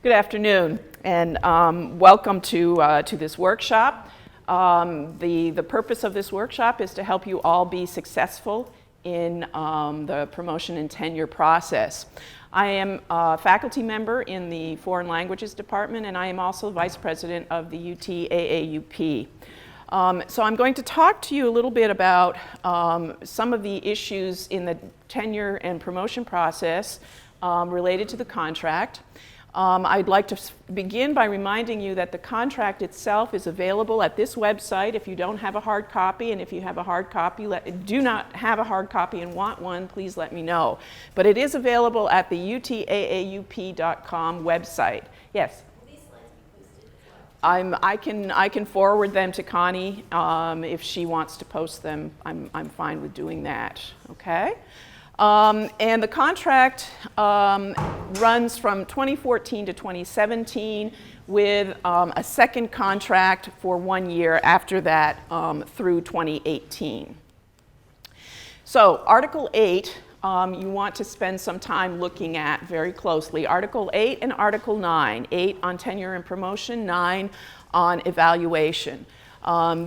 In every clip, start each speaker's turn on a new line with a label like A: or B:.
A: Good afternoon, and welcome to this workshop. The purpose of this workshop is to help you all be successful in the promotion and tenure process. I am a faculty member in the Foreign Languages Department, and I am also Vice President of the UT AAUP. So I'm going to talk to you a little bit about some of the issues in the tenure and promotion process related to the contract. I'd like to begin by reminding you that the contract itself is available at this website if you don't have a hard copy, and if you have a hard copy, do not have a hard copy and want one, please let me know. But it is available at the utaaup.com website. Yes?
B: Will these slides be posted as well?
A: I can forward them to Connie if she wants to post them. I'm fine with doing that, okay? And the contract runs from 2014 to 2017 with a second contract for 1 year after that through 2018. So Article 8, you want to spend some time looking at very closely. Article 8 and Article 9, 8 on tenure and promotion, 9 on evaluation.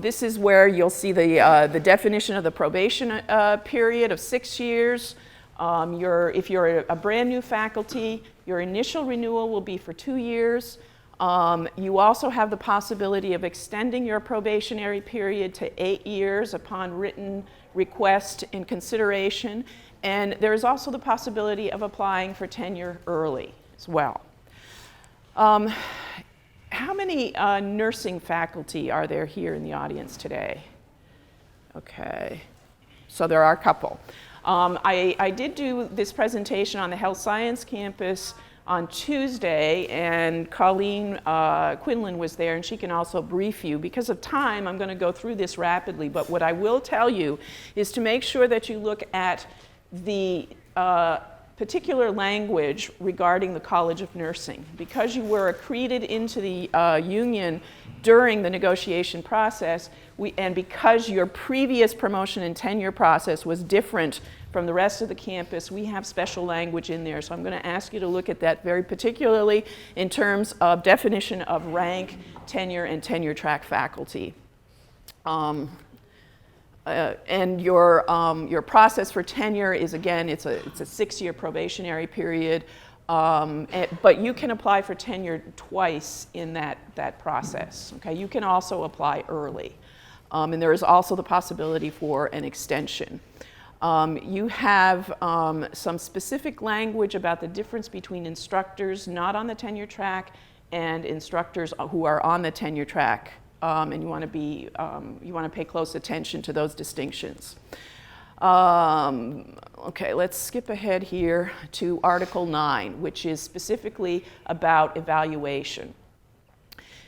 A: This is where you'll see the definition of the probation period of 6 years. If you're a brand new faculty, your initial renewal will be for 2 years. You also have the possibility of extending your probationary period to 8 years upon written request and consideration. And there is also the possibility of applying for tenure early as well. How many nursing faculty are there here in the audience today? Okay, so there are a couple. I did do this presentation on the health science campus on Tuesday, and Colleen Quinlan was there, and she can also brief you. Because of time, I'm going to go through this rapidly, but what I will tell you is to make sure that you look at the particular language regarding the College of Nursing. Because you were accreted into the union during the negotiation process, and because your previous promotion and tenure process was different from the rest of the campus, we have special language in there. So I'm going to ask you to look at that very particularly in terms of definition of rank, tenure, and tenure track faculty. And your process for tenure is, again, it's a 6-year probationary period, but you can apply for tenure twice in that process. Okay, you can also apply early, and there is also the possibility for an extension. You have some specific language about the difference between instructors not on the tenure track and instructors who are on the tenure track. And you want to pay close attention to those distinctions. Okay, let's skip ahead here to Article 9, which is specifically about evaluation.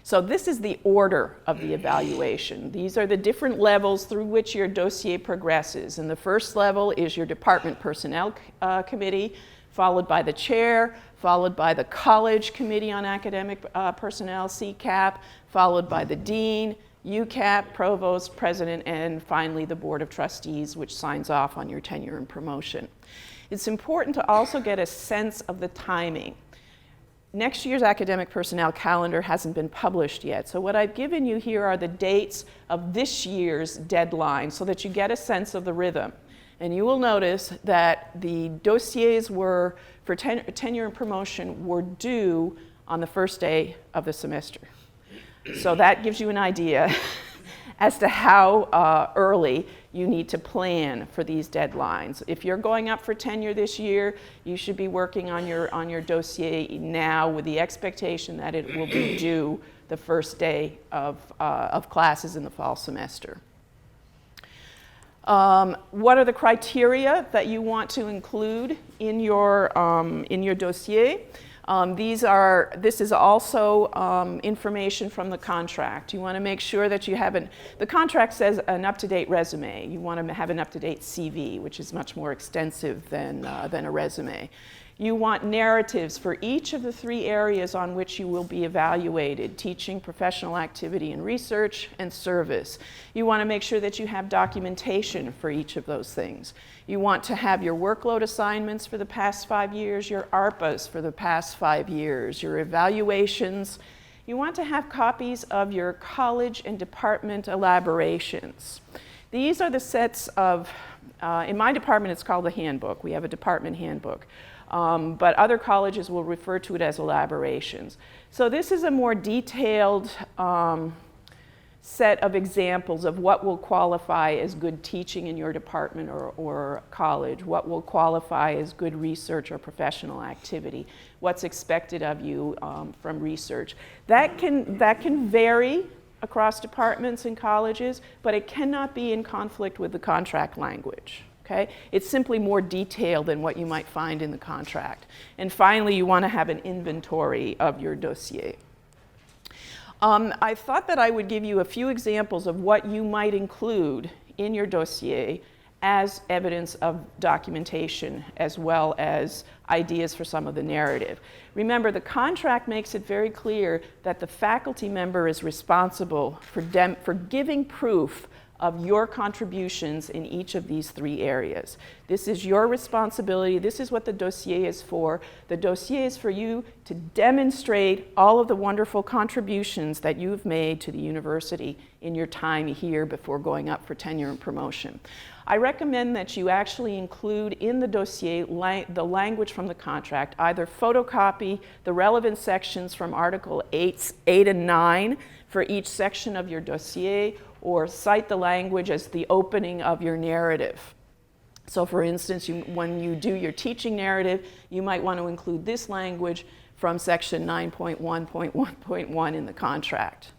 A: So this is the order of the evaluation. These are the different levels through which your dossier progresses. And the first level is your department personnel committee, followed by the chair, followed by the College Committee on Academic Personnel, CCAP, followed by the dean, UCAP, provost, president, and finally the board of trustees, which signs off on your tenure and promotion. It's important to also get a sense of the timing. Next year's academic personnel calendar hasn't been published yet, so what I've given you here are the dates of this year's deadline so that you get a sense of the rhythm. And you will notice that the dossiers for tenure and promotion were due on the first day of the semester. So that gives you an idea as to how early you need to plan for these deadlines. If you're going up for tenure this year, you should be working on your dossier now with the expectation that it will be due the first day of classes in the fall semester. What are the criteria that you want to include in your dossier? This is also information from the contract. You want to make sure that you have the contract says an up-to-date resume. You want to have an up-to-date CV, which is much more extensive than a resume. You want narratives for each of the 3 areas on which you will be evaluated: teaching, professional activity and research, and service. You want to make sure that you have documentation for each of those things. You want to have your workload assignments for the past 5 years, your ARPAs for the past 5 years, your evaluations. You want to have copies of your college and department elaborations. These are the sets of, in my department it's called the handbook. We have a department handbook. But other colleges will refer to it as elaborations. So this is a more detailed set of examples of what will qualify as good teaching in your department or college, what will qualify as good research or professional activity, what's expected of you from research. That can vary across departments and colleges, but it cannot be in conflict with the contract language. Okay? It's simply more detailed than what you might find in the contract. And finally, you want to have an inventory of your dossier. I thought that I would give you a few examples of what you might include in your dossier as evidence of documentation, as well as ideas for some of the narrative. Remember, the contract makes it very clear that the faculty member is responsible for giving proof of your contributions in each of these 3 areas. This is your responsibility. This is what the dossier is for. The dossier is for you to demonstrate all of the wonderful contributions that you've made to the university in your time here before going up for tenure and promotion. I recommend that you actually include in the dossier the language from the contract, either photocopy the relevant sections from Article 8 and 9 for each section of your dossier, or cite the language as the opening of your narrative. So for instance, when you do your teaching narrative, you might want to include this language from section 9.1.1.1 in the contract.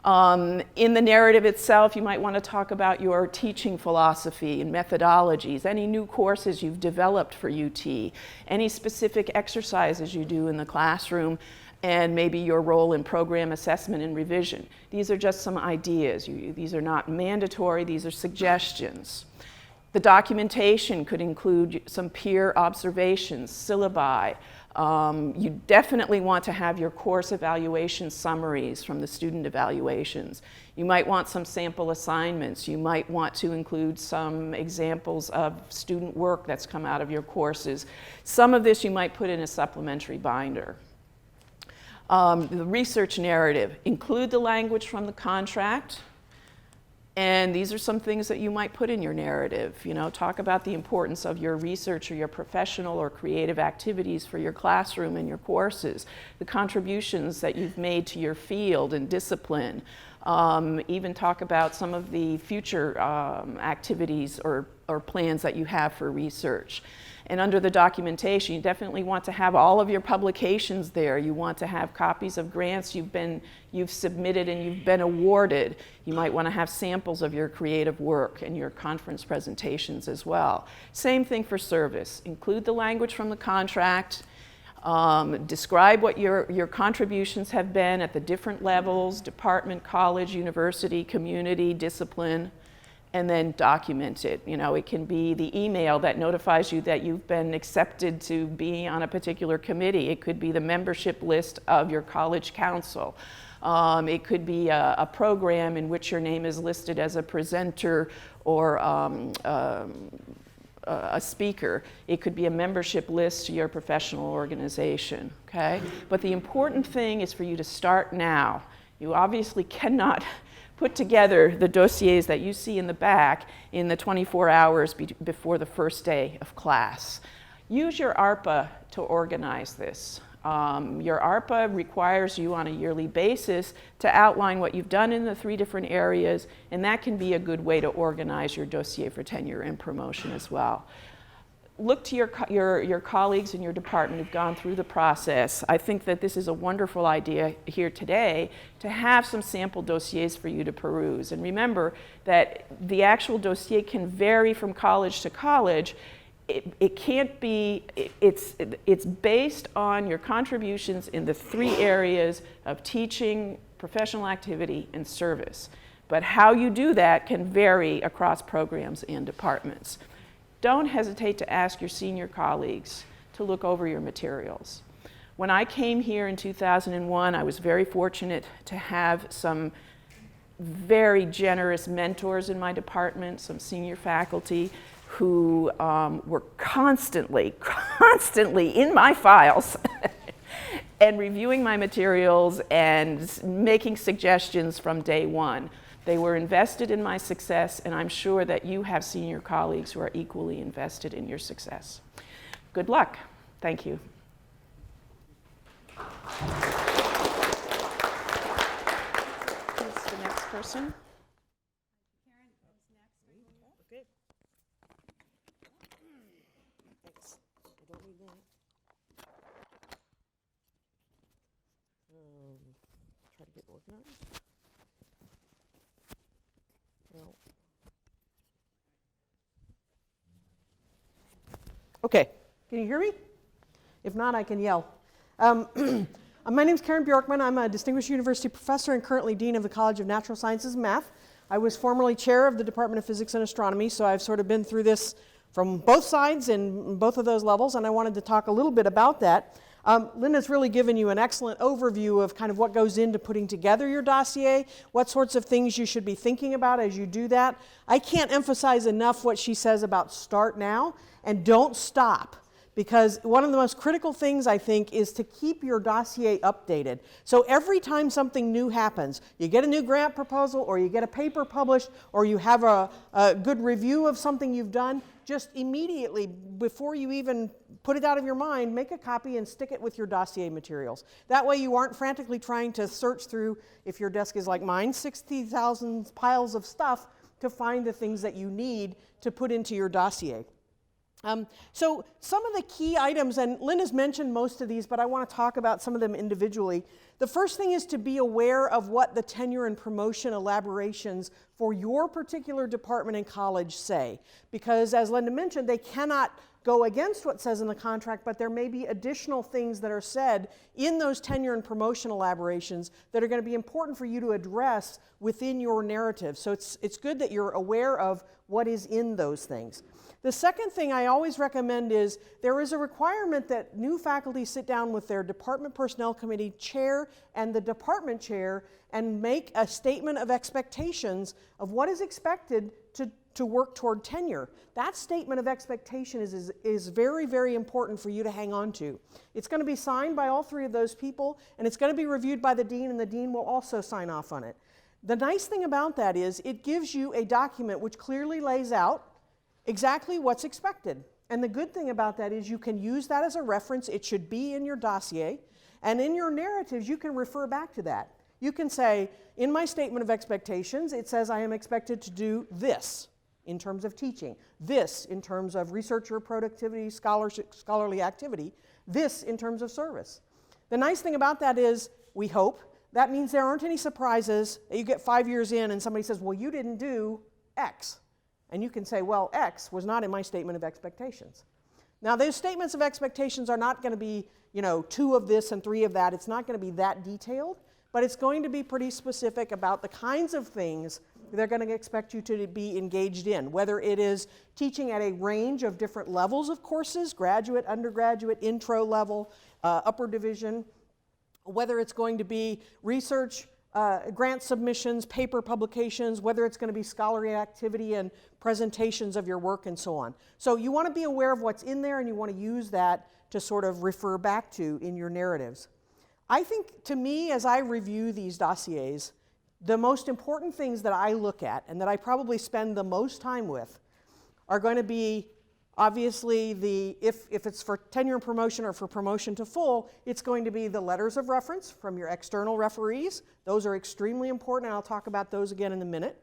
A: In the narrative itself, you might want to talk about your teaching philosophy and methodologies, any new courses you've developed for UT, any specific exercises you do in the classroom, and maybe your role in program assessment and revision. These are just some ideas. These are not mandatory, these are suggestions. The documentation could include some peer observations, syllabi. You definitely want to have your course evaluation summaries from the student evaluations. You might want some sample assignments. You might want to include some examples of student work that's come out of your courses. Some of this you might put in a supplementary binder. The research narrative, include the language from the contract, and these are some things that you might put in your narrative. You know, talk about the importance of your research or your professional or creative activities for your classroom and your courses, the contributions that you've made to your field and discipline. Even talk about some of the future activities or plans that you have for research. And under the documentation, you definitely want to have all of your publications there. You want to have copies of grants you've submitted and you've been awarded. You might want to have samples of your creative work and your conference presentations as well. Same thing for service. Include the language from the contract. Describe what your contributions have been at the different levels: department, college, university, community, discipline. And then document it. You know, it can be the email that notifies you that you've been accepted to be on a particular committee. It could be the membership list of your college council. It could be a program in which your name is listed as a presenter or a speaker. It could be a membership list to your professional organization, okay? But the important thing is for you to start now. You obviously cannot put together the dossiers that you see in the back in the 24 hours before the first day of class. Use your ARPA to organize this. Your ARPA requires you on a yearly basis to outline what you've done in the 3 different areas, and that can be a good way to organize your dossier for tenure and promotion as well. Look to your colleagues in your department who've gone through the process. I think that this is a wonderful idea here today to have some sample dossiers for you to peruse. And remember that the actual dossier can vary from college to college. It can't be, it's based on your contributions in the 3 areas of teaching, professional activity, and service. But how you do that can vary across programs and departments. Don't hesitate to ask your senior colleagues to look over your materials. When I came here in 2001, I was very fortunate to have some very generous mentors in my department, some senior faculty who were constantly in my files and reviewing my materials and making suggestions from day one. They were invested in my success, and I'm sure that you have senior colleagues who are equally invested in your success. Good luck. Thank you. Who's the next person?
C: Okay. Thanks. I don't need that. Try to get organized. No. Okay. Can you hear me? If not, I can yell. My name is Karen Bjorkman. I'm a distinguished university professor and currently dean of the College of Natural Sciences and Math. I was formerly chair of the Department of Physics and Astronomy, so I've sort of been through this from both sides in both of those levels, and I wanted to talk a little bit about that. Linda's really given you an excellent overview of kind of what goes into putting together your dossier, what sorts of things you should be thinking about as you do that. I can't emphasize enough what she says about start now and don't stop. Because one of the most critical things, I think, is to keep your dossier updated. So every time something new happens, you get a new grant proposal, or you get a paper published, or you have a good review of something you've done, just immediately, before you even put it out of your mind, make a copy and stick it with your dossier materials. That way you aren't frantically trying to search through, if your desk is like mine, 60,000 piles of stuff to find the things that you need to put into your dossier. So some of the key items, and Linda's mentioned most of these, but I want to talk about some of them individually. The first thing is to be aware of what the tenure and promotion elaborations for your particular department and college say. Because as Linda mentioned, they cannot go against what says in the contract, but there may be additional things that are said in those tenure and promotion elaborations that are going to be important for you to address within your narrative. So it's good that you're aware of what is in those things. The second thing I always recommend is there is a requirement that new faculty sit down with their department personnel committee chair and the department chair and make a statement of expectations of what is expected to work toward tenure. That statement of expectation is very, very important for you to hang on to. It's going to be signed by all three of those people, and it's going to be reviewed by the dean, and the dean will also sign off on it. The nice thing about that is it gives you a document which clearly lays out exactly what's expected. And the good thing about that is you can use that as a reference. It should be in your dossier. And in your narratives, you can refer back to that. You can say, in my statement of expectations, it says I am expected to do this in terms of teaching, this in terms of researcher productivity, scholarly activity, this in terms of service. The nice thing about that is, we hope, that means there aren't any surprises that you get 5 years in and somebody says, well, you didn't do X. And you can say, well, X was not in my statement of expectations. Now, those statements of expectations are not going to be, 2 of this and 3 of that. It's not going to be that detailed, but it's going to be pretty specific about the kinds of things they're going to expect you to be engaged in, whether it is teaching at a range of different levels of courses, graduate, undergraduate, intro level, upper division, whether it's going to be research, grant submissions, paper publications, whether it's going to be scholarly activity and presentations of your work and so on. So you want to be aware of what's in there and you want to use that to sort of refer back to in your narratives. I think, to me, as I review these dossiers, the most important things that I look at and that I probably spend the most time with are going to be, obviously, if it's for tenure and promotion or for promotion to full, it's going to be the letters of reference from your external referees. Those are extremely important, and I'll talk about those again in a minute.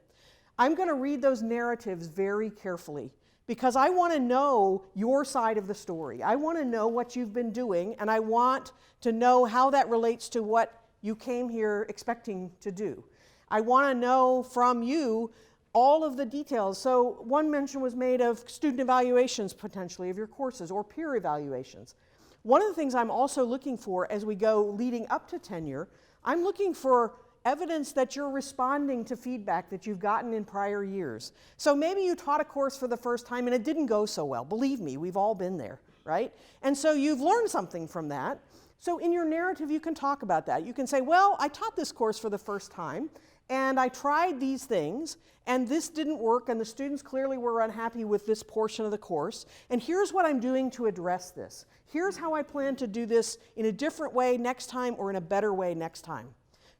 C: I'm going to read those narratives very carefully because I want to know your side of the story. I want to know what you've been doing, and I want to know how that relates to what you came here expecting to do. I want to know from you all of the details. So one mention was made of student evaluations potentially of your courses or peer evaluations. One of the things I'm also looking for as we go leading up to tenure, I'm looking for evidence that you're responding to feedback that you've gotten in prior years. So maybe you taught a course for the first time and it didn't go so well. Believe me, we've all been there, right? And so you've learned something from that. So in your narrative, you can talk about that. You can say, well, I taught this course for the first time, and I tried these things, and this didn't work, and the students clearly were unhappy with this portion of the course, and here's what I'm doing to address this. Here's how I plan to do this in a different way next time or in a better way next time.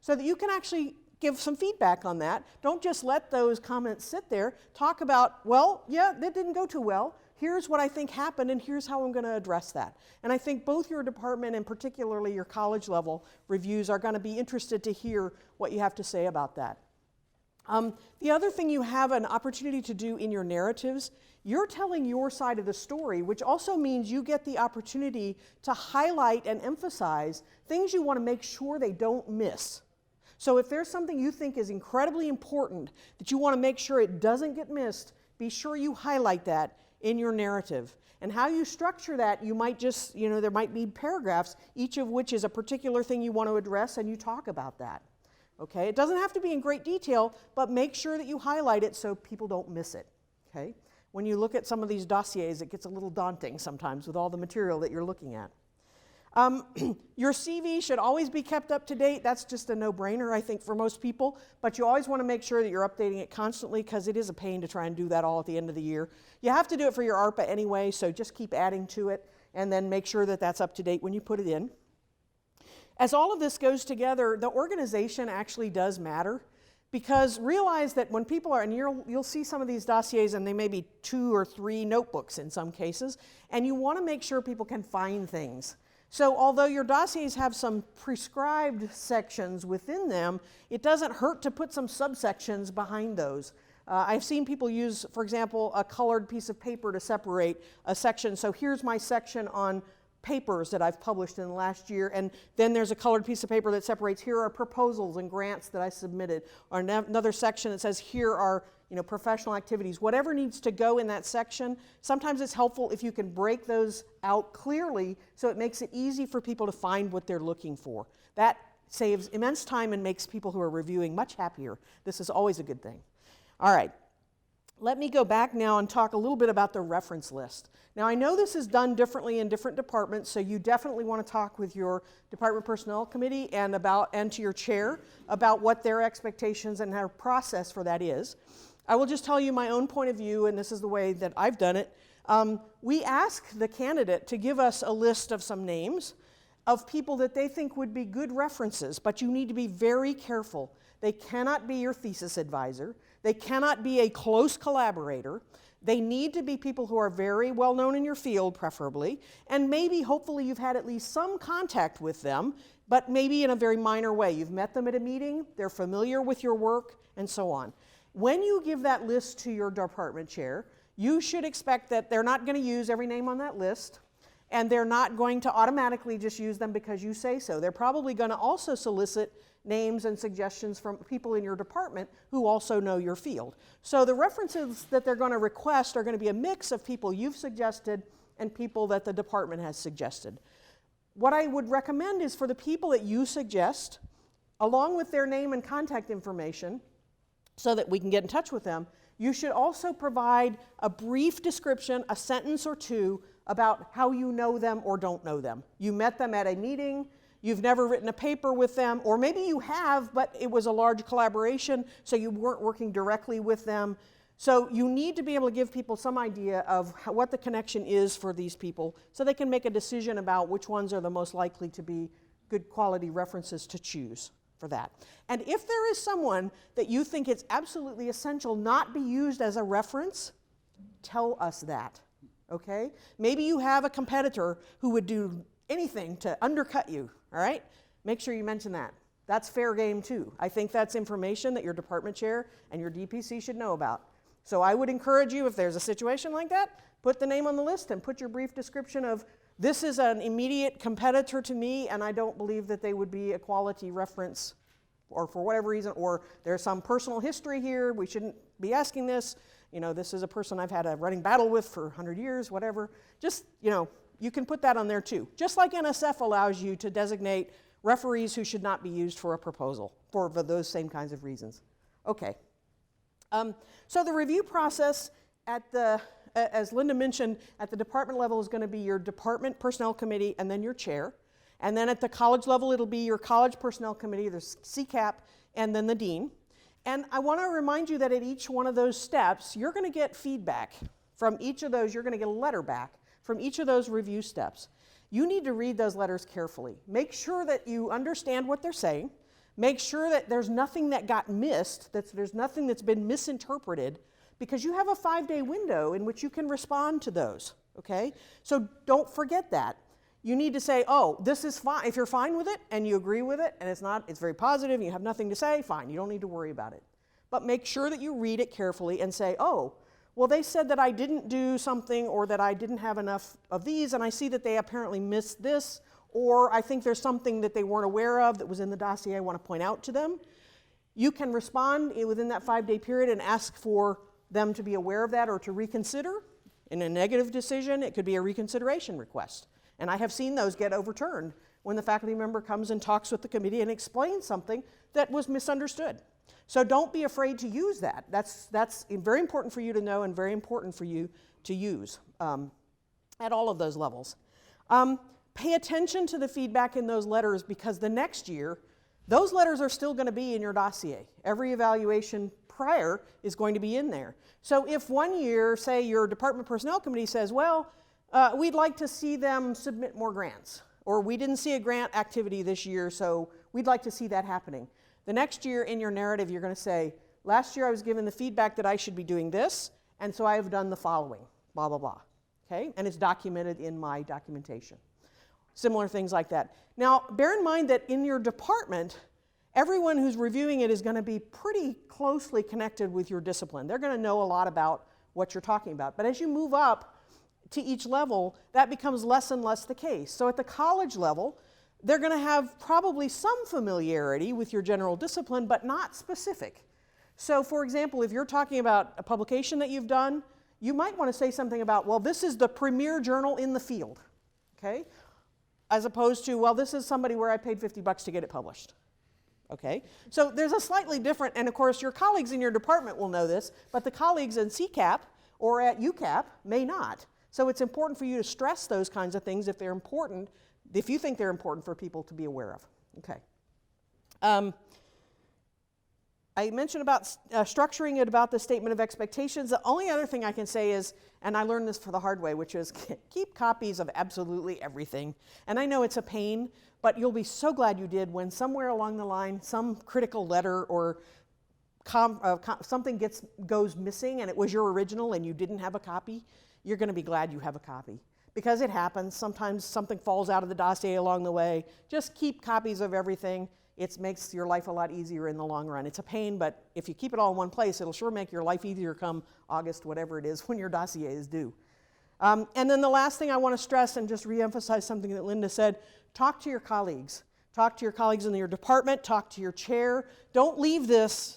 C: So that you can actually give some feedback on that. Don't just let those comments sit there. Talk about, well, yeah, that didn't go too well. Here's what I think happened, and here's how I'm going to address that. And I think both your department and particularly your college level reviews are going to be interested to hear what you have to say about that. The other thing you have an opportunity to do in your narratives, you're telling your side of the story, which also means you get the opportunity to highlight and emphasize things you want to make sure they don't miss. So if there's something you think is incredibly important that you want to make sure it doesn't get missed, be sure you highlight that in your narrative. And how you structure that, you might just, there might be paragraphs, each of which is a particular thing you want to address, and you talk about that. Okay? It doesn't have to be in great detail, but make sure that you highlight it so people don't miss it. Okay? When you look at some of these dossiers, it gets a little daunting sometimes with all the material that you're looking at. Your CV should always be kept up to date. That's just a no-brainer, I think, for most people. But you always want to make sure that you're updating it constantly because it is a pain to try and do that all at the end of the year. You have to do it for your ARPA anyway, so just keep adding to it and then make sure that that's up to date when you put it in. As all of this goes together, the organization actually does matter. Because realize that when people are, and you'll see some of these dossiers and they may be 2 or 3 notebooks in some cases, and you want to make sure people can find things. So although your dossiers have some prescribed sections within them, it doesn't hurt to put some subsections behind those. I've seen people use, for example, a colored piece of paper to separate a section. So here's my section on papers that I've published in the last year, and then there's a colored piece of paper that separates, here are proposals and grants that I submitted, or another section that says, here are professional activities. Whatever needs to go in that section, sometimes it's helpful if you can break those out clearly so it makes it easy for people to find what they're looking for. That saves immense time and makes people who are reviewing much happier. This is always a good thing. All right. Let me go back now and talk a little bit about the reference list. Now, I know this is done differently in different departments, so you definitely want to talk with your department personnel committee and to your chair about what their expectations and our process for that is. I will just tell you my own point of view, and this is the way that I've done it. We ask the candidate to give us a list of some names of people that they think would be good references, but you need to be very careful. They cannot be your thesis advisor. They cannot be a close collaborator. They need to be people who are very well known in your field, preferably, and maybe, hopefully, you've had at least some contact with them, but maybe in a very minor way. You've met them at a meeting, they're familiar with your work, and so on. When you give that list to your department chair, you should expect that they're not going to use every name on that list, and they're not going to automatically just use them because you say so. They're probably going to also solicit names and suggestions from people in your department who also know your field. So the references that they're going to request are going to be a mix of people you've suggested and people that the department has suggested. What I would recommend is for the people that you suggest, along with their name and contact information, so that we can get in touch with them, you should also provide a brief description, a sentence or two, about how you know them or don't know them. You met them at a meeting, you've never written a paper with them, or maybe you have, but it was a large collaboration, so you weren't working directly with them. So you need to be able to give people some idea of what the connection is for these people so they can make a decision about which ones are the most likely to be good quality references to choose for that. And if there is someone that you think it's absolutely essential not be used as a reference, tell us that, okay? Maybe you have a competitor who would do anything to undercut you, all right? Make sure you mention that. That's fair game too. I think that's information that your department chair and your DPC should know about. So I would encourage you, if there's a situation like that, put the name on the list and put your brief description of, this is an immediate competitor to me, and I don't believe that they would be a quality reference, or for whatever reason, or there's some personal history here, we shouldn't be asking this. This is a person I've had a running battle with for 100 years, whatever. Just, you can put that on there too. Just like NSF allows you to designate referees who should not be used for a proposal for those same kinds of reasons. Okay. So the review process at as Linda mentioned, at the department level is going to be your department personnel committee and then your chair. And then at the college level, it'll be your college personnel committee, there's CCAP, and then the dean. And I want to remind you that at each one of those steps, you're going to get feedback from each of those. You're going to get a letter back from each of those review steps. You need to read those letters carefully. Make sure that you understand what they're saying. Make sure that there's nothing that got missed, that there's nothing that's been misinterpreted, because you have a 5-day window in which you can respond to those, okay? So don't forget that. You need to say, oh, this is fine. If you're fine with it and you agree with it and it's very positive and you have nothing to say, fine, you don't need to worry about it. But make sure that you read it carefully and say, oh, well, they said that I didn't do something or that I didn't have enough of these, and I see that they apparently missed this, or I think there's something that they weren't aware of that was in the dossier I want to point out to them. You can respond within that 5-day period and ask for them to be aware of that or to reconsider. In a negative decision, it could be a reconsideration request. And I have seen those get overturned when the faculty member comes and talks with the committee and explains something that was misunderstood. So don't be afraid to use that. That's very important for you to know and very important for you to use at all of those levels. Pay attention to the feedback in those letters, because the next year, those letters are still going to be in your dossier. Every evaluation prior is going to be in there. So if one year, say your department personnel committee says, well, we'd like to see them submit more grants, or we didn't see a grant activity this year, so we'd like to see that happening. The next year in your narrative, you're going to say, last year I was given the feedback that I should be doing this, and so I have done the following, blah, blah, blah. Okay? And it's documented in my documentation. Similar things like that. Now, bear in mind that in your department, everyone who's reviewing it is going to be pretty closely connected with your discipline. They're going to know a lot about what you're talking about. But as you move up to each level, that becomes less and less the case. So at the college level, they're going to have probably some familiarity with your general discipline, but not specific. So for example, if you're talking about a publication that you've done, you might want to say something about, well, this is the premier journal in the field, okay? As opposed to, well, this is somebody where I paid $50 to get it published, okay? So there's a slightly different, and of course your colleagues in your department will know this, but the colleagues in CCAP or at UCAP may not. So it's important for you to stress those kinds of things if they're important, if you think they're important for people to be aware of. Okay. I mentioned about structuring it about the statement of expectations. The only other thing I can say is, and I learned this for the hard way, which is keep copies of absolutely everything. And I know it's a pain, but you'll be so glad you did when somewhere along the line some critical letter or something goes missing and it was your original and you didn't have a copy. You're going to be glad you have a copy. Because it happens. Sometimes something falls out of the dossier along the way. Just keep copies of everything. It makes your life a lot easier in the long run. It's a pain, but if you keep it all in one place, it'll sure make your life easier come August, whatever it is, when your dossier is due. And then the last thing I want to stress and just reemphasize something that Linda said, talk to your colleagues. Talk to your colleagues in your department. Talk to your chair. Don't leave this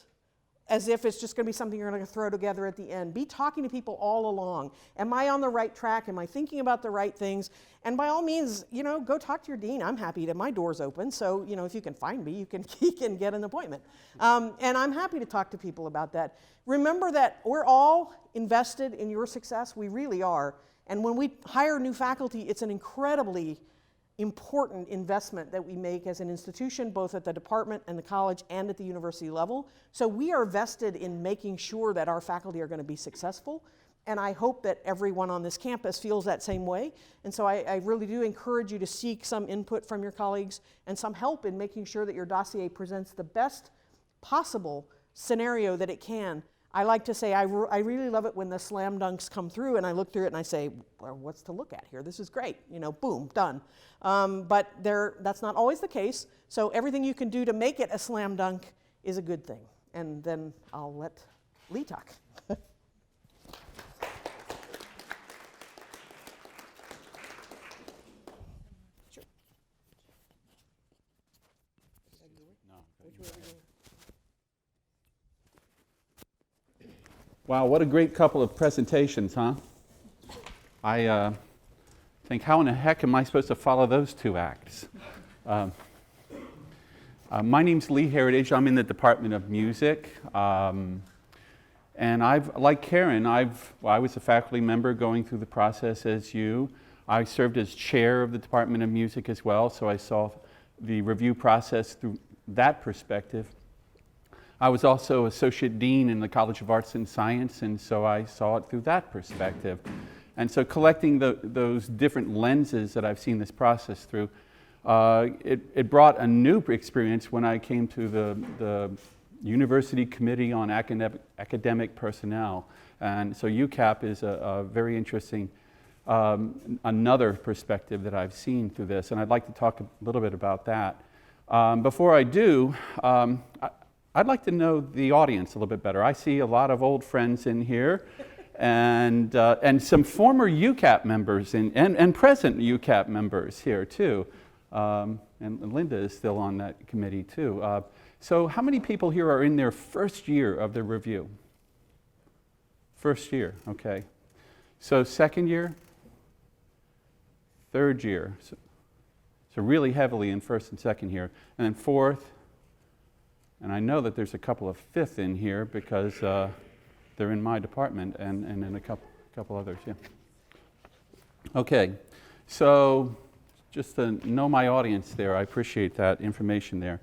C: as if it's just going to be something you're going to throw together at the end. Be talking to people all along. Am I on the right track? Am I thinking about the right things? And by all means, go talk to your dean. I'm happy that my door's open, so if you can find me, you can get an appointment. And I'm happy to talk to people about that. Remember that we're all invested in your success. We really are. And when we hire new faculty, it's an incredibly important investment that we make as an institution, both at the department and the college and at the university level. So we are vested in making sure that our faculty are going to be successful. And I hope that everyone on this campus feels that same way. And so I really do encourage you to seek some input from your colleagues and some help in making sure that your dossier presents the best possible scenario that it can. I like to say I really love it when the slam dunks come through and I look through it and I say, well, what's to look at here? This is great. Boom, done. But that's not always the case. So everything you can do to make it a slam dunk is a good thing. And then I'll let Lee talk. Sure.
D: Wow, what a great couple of presentations, huh? I think, how in the heck am I supposed to follow those two acts? My name's Lee Heritage. I'm in the Department of Music. And like Karen, I was a faculty member going through the process as you. I served as chair of the Department of Music as well, so I saw the review process through that perspective. I was also associate dean in the College of Arts and Science, and so I saw it through that perspective. And so collecting those different lenses that I've seen this process through, it brought a new experience when I came to the University Committee on Academic Personnel. And so UCAP is a very interesting, another perspective that I've seen through this, and I'd like to talk a little bit about that. Before I do, I'd like to know the audience a little bit better. I see a lot of old friends in here, and some former UCAP members and present UCAP members here too. And Linda is still on that committee too. So how many people here are in their first year of the review? First year, okay. So second year? Third year. So really heavily in first and second year. And then fourth, and I know that there's a couple of fifth in here because they're in my department and in a couple others, yeah. Okay, so just to know my audience there, I appreciate that information there.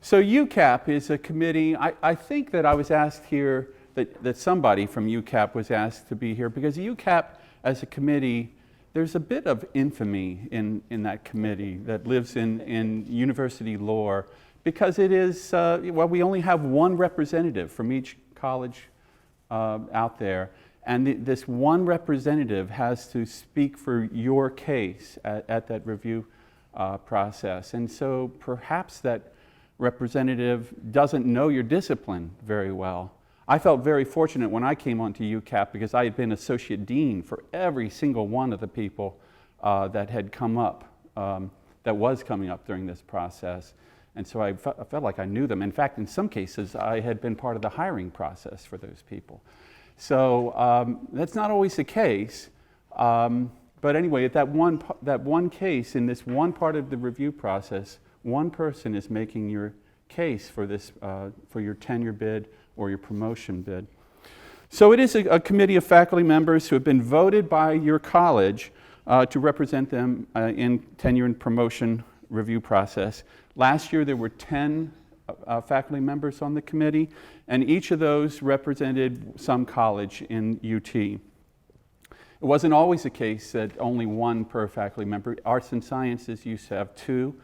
D: So UCAP is a committee, I think that I was asked here, that somebody from UCAP was asked to be here, because UCAP as a committee, there's a bit of infamy in that committee that lives in university lore, because it is, well, we only have one representative from each college out there, and this one representative has to speak for your case at that review process. And so perhaps that representative doesn't know your discipline very well. I felt very fortunate when I came onto UCAP because I had been associate dean for every single one of the people that had come up, that was coming up during this process. And so I felt like I knew them. In fact, in some cases, I had been part of the hiring process for those people. So that's not always the case. But anyway, at that one case, in this one part of the review process, one person is making your case for this, for your tenure bid or your promotion bid. So it is a committee of faculty members who have been voted by your college to represent them in tenure and promotion review process. Last year there were 10 faculty members on the committee, and each of those represented some college in UT. It wasn't always the case that only one per faculty member. Arts and Sciences used to have 2.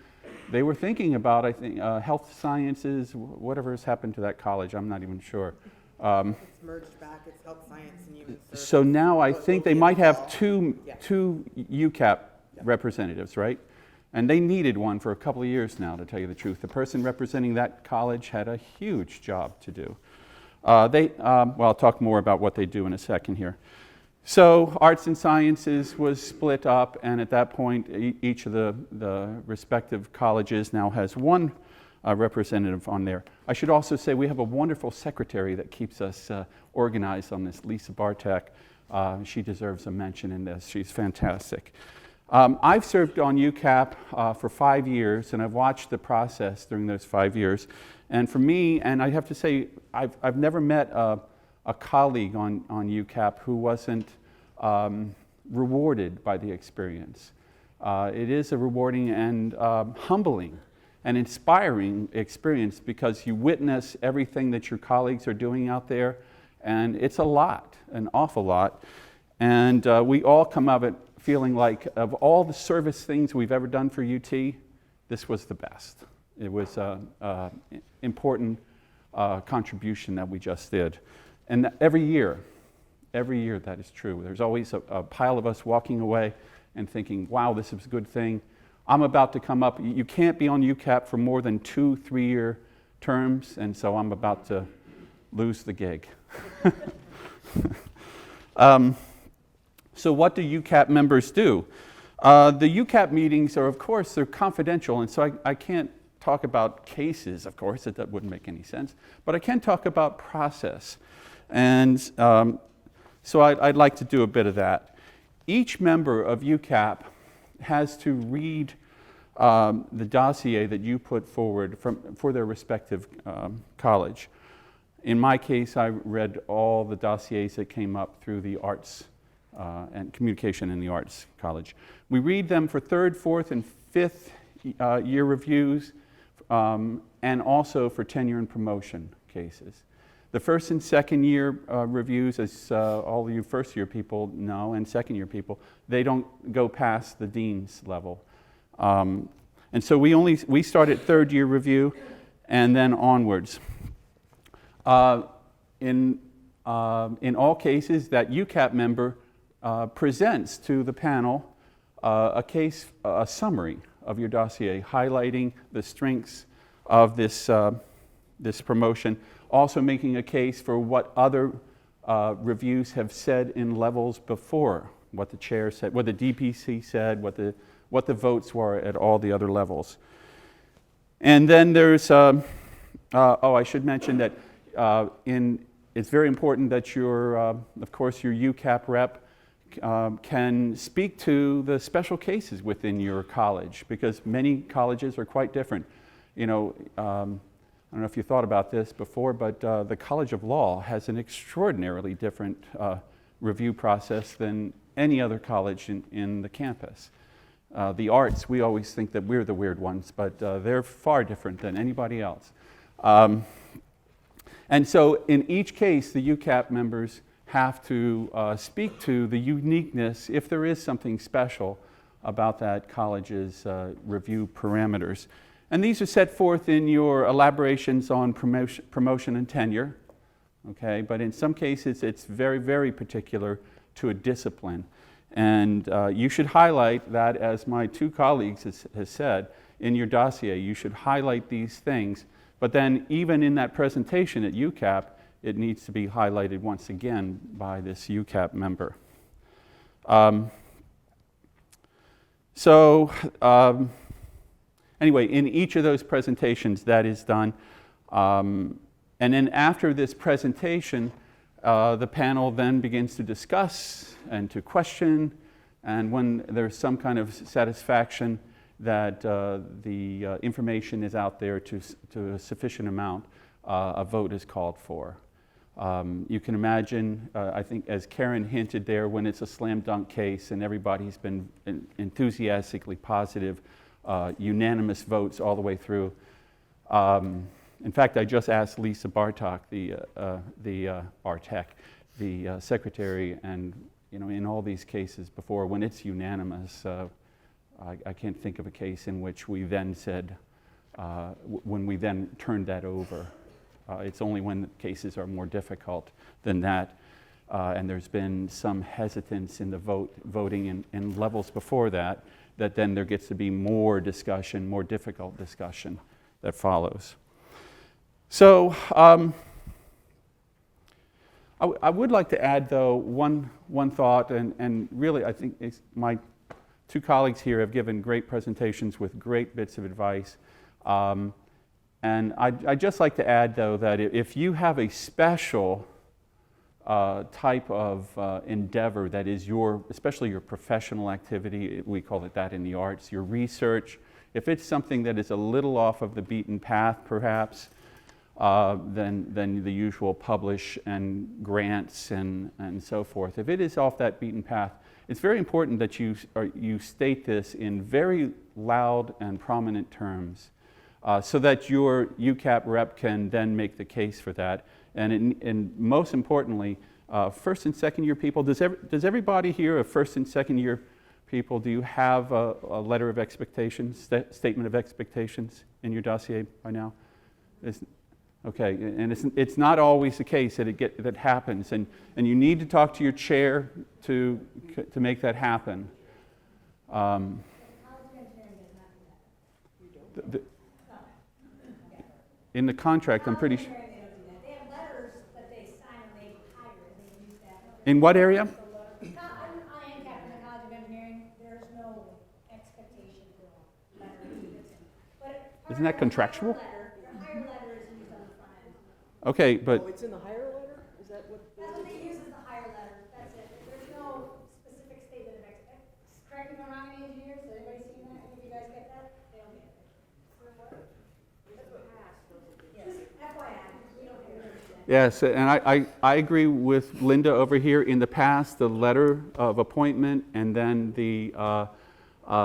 D: They were thinking about, I think, health sciences, whatever has happened to that college, I'm not even sure.
E: It's merged back, it's health science and human services.
D: So now I think they might have two UCAP representatives, right? And they needed one for a couple of years now, to tell you the truth. The person representing that college had a huge job to do. Well, I'll talk more about what they do in a second here. So Arts and Sciences was split up, and at that point, each of the respective colleges now has one representative on there. I should also say we have a wonderful secretary that keeps us organized on this, Lisa Bartek. She deserves a mention in this. She's fantastic. I've served on UCAP for 5 years, and I've watched the process during those 5 years. And for me, and I have to say, I've never met a colleague on UCAP who wasn't rewarded by the experience. It is a rewarding and humbling and inspiring experience because you witness everything that your colleagues are doing out there, and it's a lot, an awful lot. And we all come out of it feeling like of all the service things we've ever done for UT, this was the best. It was an important contribution that we just did. And every year that is true. There's always a pile of us walking away and thinking, wow, this is a good thing. I'm about to come up. You can't be on UCAP for more than 2-3 year terms, and so I'm about to lose the gig. So what do UCAP members do? The UCAP meetings are, of course, they're confidential, and so I can't talk about cases, of course, that wouldn't make any sense, but I can talk about process. And so I'd like to do a bit of that. Each member of UCAP has to read the dossier that you put forward for their respective college. In my case, I read all the dossiers that came up through the arts and communication in the arts college. We read them for third, fourth, and fifth year reviews, and also for tenure and promotion cases. The first and second year reviews, as all of you first year people know, and second year people, they don't go past the dean's level. And so we start at third year review and then onwards. In all cases, that UCAP member presents to the panel a summary of your dossier, highlighting the strengths of this promotion, also making a case for what other reviews have said in levels before, what the chair said, what the DPC said, what the votes were at all the other levels. And then there's, I should mention that it's very important that of course, your UCAP rep can speak to the special cases within your college, because many colleges are quite different. You know, I don't know if you thought about this before, but the College of Law has an extraordinarily different review process than any other college in the campus. The arts, we always think that we're the weird ones, but they're far different than anybody else. And so in each case, the UCAP members have to speak to the uniqueness, if there is something special about that college's review parameters. And these are set forth in your elaborations on promotion and tenure, okay? But in some cases, it's very, very particular to a discipline. And you should highlight that, as my two colleagues has said, in your dossier. You should highlight these things. But then even in that presentation at UCAP, it needs to be highlighted once again by this UCAP member. Anyway, in each of those presentations, that is done. And then after this presentation, the panel then begins to discuss and to question, and when there's some kind of satisfaction that the information is out there to a sufficient amount, a vote is called for. You can imagine, I think, as Karen hinted there, when it's a slam dunk case and everybody's been enthusiastically positive, unanimous votes all the way through. In fact, I just asked Lisa Bartok, Bartek, the secretary, and in all these cases before, when it's unanimous, I can't think of a case in which we then said, when we then turned that over. It's only when cases are more difficult than that, and there's been some hesitance in the voting in levels before that then there gets to be more discussion, more difficult discussion that follows. So I would like to add, though, one thought, and really I think my two colleagues here have given great presentations with great bits of advice. And I'd just like to add, though, that if you have a special type of endeavor that is especially your professional activity, we call it that in the arts, your research, if it's something that is a little off of the beaten path, perhaps, than the usual publish and grants and so forth, if it is off that beaten path, it's very important that you state this in very loud and prominent terms, so that your UCAP rep can then make the case for that. And most importantly, first and second year people, does everybody here, a first and second year people, do you have a letter of expectations, statement of expectations in your dossier by now? Okay, and it's not always the case that happens, and you need to talk to your chair to make that happen. In the contract, I'm pretty sure.
B: They have letters that they sign when they hire, and they use that.
D: In what area?
B: I am captain of the College of Engineering. There's no expectation for a letter. But
D: Isn't that contractual?
B: Your hire letter is used on the front end.
D: Okay, but
C: Oh, it's in the hire letter? Is that what?
B: That's what they use as the hire letter. That's it. There's no specific statement of expectation. Correct me if I'm wrong, engineers. Has anybody seen that? Any of you guys get that? They don't get it. Yes. FYI, we don't get it.
D: Yes, and I agree with Linda over here. In the past, the letter of appointment and then the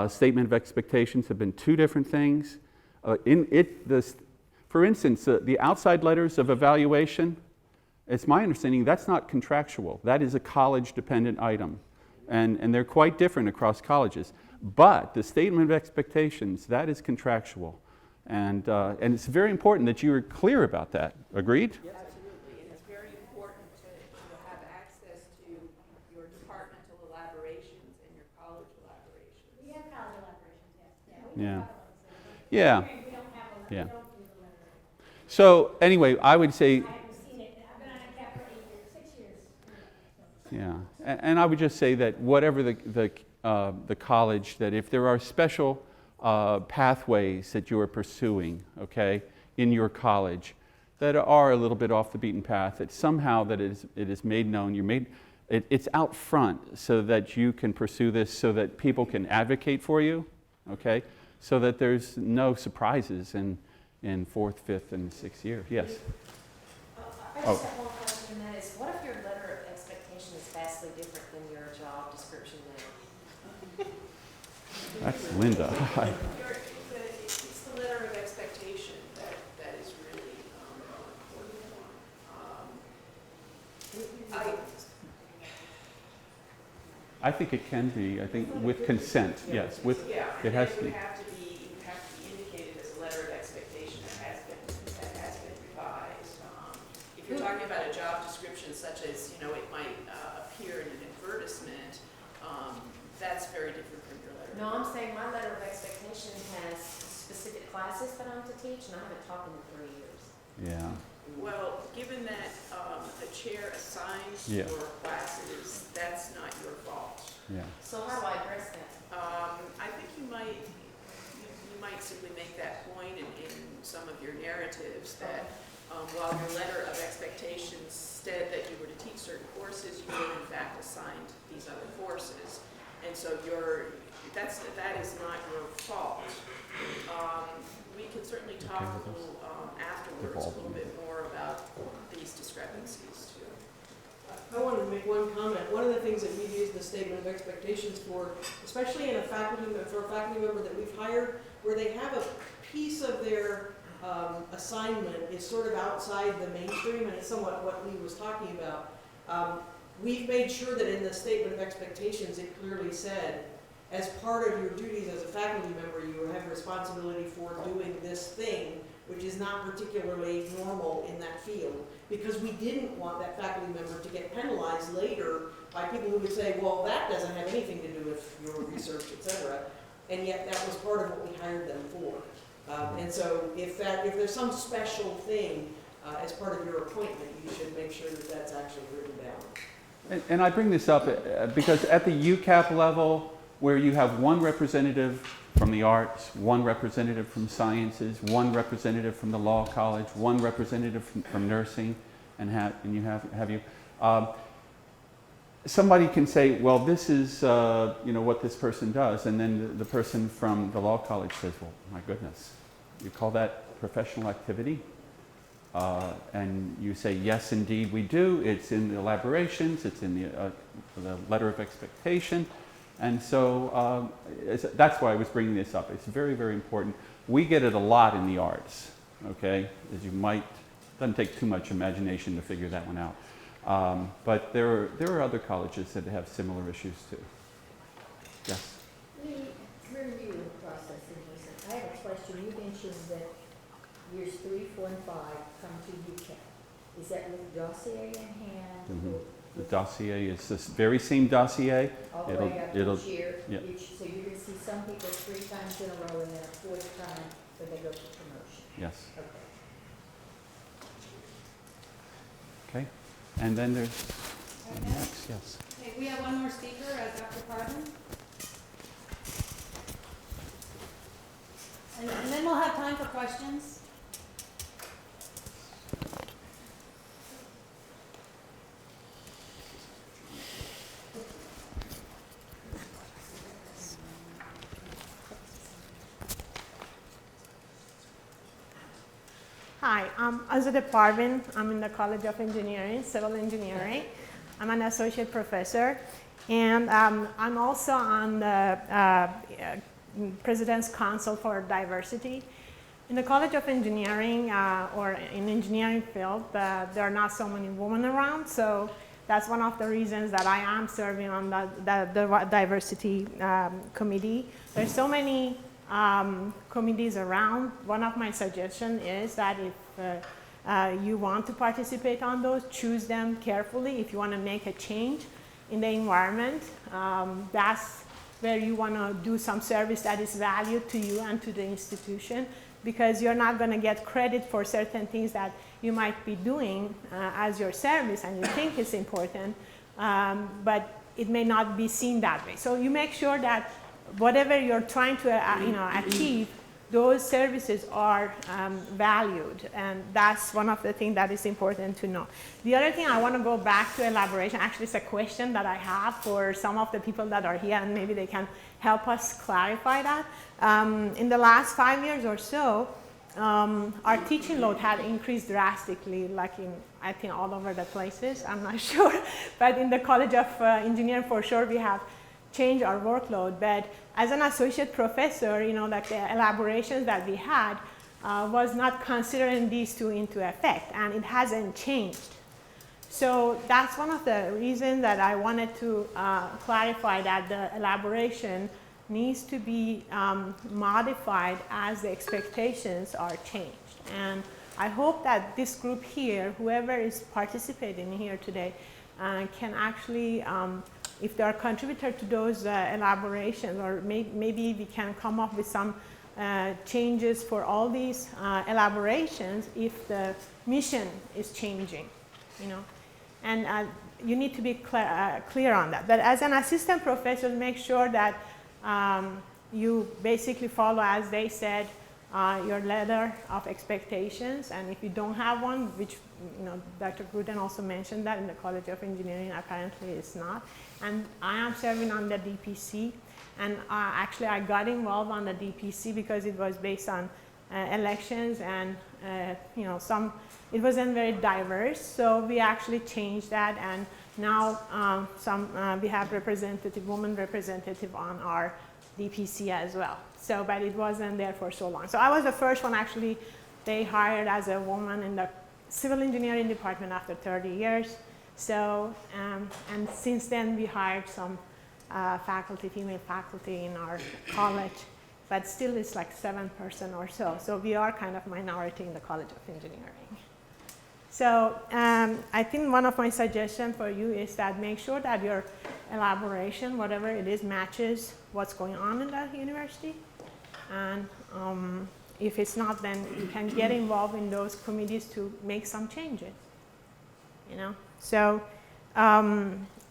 D: statement of expectations have been two different things. For instance, the outside letters of evaluation, it's my understanding that's not contractual. That is a college-dependent item, and they're quite different across colleges. But the statement of expectations, that is contractual, and it's very important that you are clear about that. Agreed?
A: Absolutely, and it's very important to have access to your departmental elaborations and your college elaborations.
B: We have college elaborations, yes.
D: Yeah.
B: We
D: Yeah.
B: don't have a,
D: Yeah.
B: we don't do the letter.
D: So anyway, I would say,
B: I haven't seen it, I've been on a cap for 8 years, 6 years.
D: yeah, and I would just say that whatever the college, that if there are special pathways that you are pursuing, okay, in your college, that are a little bit off the beaten path, that somehow that it is made known, it's out front so that you can pursue this, so that people can advocate for you, okay, so that there's no surprises in fourth, fifth, and sixth year. Yes.
F: I just have one question, and that is, what if your letter of expectation is vastly different than your job description now?
D: That's Linda.
A: It's the letter of expectation that is really an important one.
D: I think it can be. I think with consent, yes.
A: Yeah,
D: It has to
A: it
D: be.
A: would have to be indicated as a letter of expectation that has been revised. If you're talking about a job description such as, it might appear in an advertisement, that's very different from your letter.
F: No, I'm saying my letter of expectation has specific classes that I'm to teach, and I haven't taught them in 3 years.
D: Yeah.
A: Well, given that the chair assigns
D: Yeah.
A: your classes, that's not your fault.
D: Yeah.
F: So how do I address that?
A: I think you might simply make that point in some of your narratives that while your letter of expectations said that you were to teach certain courses, you were in fact assigned these other courses, and so that is not your fault. We can certainly talk a little afterwards a little bit more about these discrepancies too.
C: I wanted to make one comment. One of the things that we've used the statement of expectations for, especially for a faculty member that we've hired, where they have a piece of their assignment is sort of outside the mainstream, and it's somewhat what Lee was talking about. We've made sure that in the statement of expectations it clearly said, as part of your duties as a faculty member, you have responsibility for doing this thing, which is not particularly normal in that field, because we didn't want that faculty member to get penalized later by people who would say, well, that doesn't have anything to do with your research, et cetera. And yet that was part of what we hired them for. And so if there's some special thing as part of your appointment, you should make sure that that's actually written down.
D: And I bring this up because at the UCAP level, where you have one representative from the arts, one representative from sciences, one representative from the law college, one representative from nursing, and you have somebody can say, well, this is what this person does, and then the person from the law college says, well, my goodness, you call that professional activity? And you say, yes, indeed, we do. It's in the elaborations. It's in the letter of expectation. And so that's why I was bringing this up. It's very, very important. We get it a lot in the arts, okay? As you might, doesn't take too much imagination to figure that one out. But there are other colleges that have similar issues too. Yes?
G: The review process in this, I have a question. You mentioned that years 3, 4, and 5 come to UCAP. Is that with dossier in hand?
D: Mhm.
G: Or
D: The dossier is this very same dossier.
G: all the way up each year?
D: yeah.
G: So you're going to see some people 3 times in a row and then a 4th time when they go for promotion?
D: Yes.
G: Okay.
D: Okay. And then there's next, yes.
B: Okay, we have one more speaker, Dr. Carbon. And then we'll have time for questions.
H: Hi, as a department, I'm in the College of Engineering, Civil Engineering. I'm an associate professor, and I'm also on the President's Council for Diversity. In the College of Engineering, or in engineering field, there are not so many women around, so that's one of the reasons that I am serving on the diversity committee. There's so many committees around. One of my suggestions is that if you want to participate on those, choose them carefully. If you want to make a change in the environment, that's where you want to do some service that is valued to you and to the institution, because you're not going to get credit for certain things that you might be doing as your service and you think is important, but it may not be seen that way. So you make sure that whatever you're trying to achieve, those services are valued, and that's one of the things that is important to know. The other thing I want to go back to elaboration, actually it's a question that I have for some of the people that are here, and maybe they can help us clarify that. In the last 5 years or so, our teaching load had increased drastically, like I think all over the places, I'm not sure, but in the College of Engineering for sure we have changed our workload. But as an associate professor, like the elaborations that we had was not considering these two into effect, and it hasn't changed. So that's one of the reasons that I wanted to clarify that the elaboration needs to be modified as the expectations are changed. And I hope that this group here, whoever is participating here today, can actually, if they are contributor to those elaborations, or maybe we can come up with some changes for all these elaborations if the mission is changing, And you need to be clear on that. But as an assistant professor, make sure that you basically follow, as they said, your letter of expectations. And if you don't have one, which Dr. Gruden also mentioned that in the College of Engineering, apparently it's not. And I am serving on the DPC. And actually, I got involved on the DPC because it was based on elections, and it wasn't very diverse. So we actually changed that, and now we have woman representative on our DPC as well. So, but it wasn't there for so long. So I was the first one actually they hired as a woman in the civil engineering department after 30 years. So, and since then we hired some female faculty in our college, but still it's like 7% or so. So we are kind of minority in the College of Engineering. So I think one of my suggestions for you is that make sure that your elaboration, whatever it is, matches what's going on in the university. And if it's not, then you can get involved in those committees to make some changes. So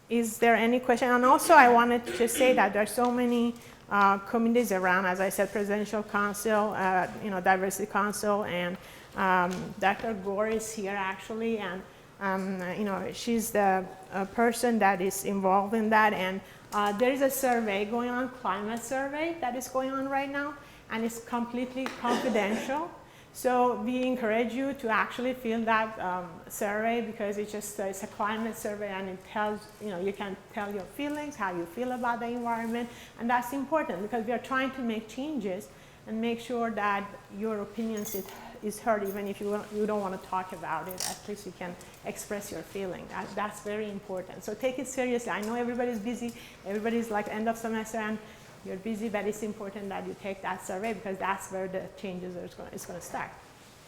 H: is there any question? And also I wanted to just say that there are so many committees around, as I said, Presidential Council, Diversity Council, and Dr. Gore is here actually, and she's the person that is involved in that. And there is a survey going on, climate survey, that is going on right now, and it's completely confidential. So we encourage you to actually fill that survey, because it's a climate survey, and it tells, you can tell your feelings, how you feel about the environment, and that's important because we are trying to make changes and make sure that your opinions is heard, even if you don't want to talk about it. At least you can express your feeling. That's very important. So take it seriously. I know everybody's busy. Everybody's like end of semester and you're busy, but it's important that you take that survey, because that's where the changes is going to start.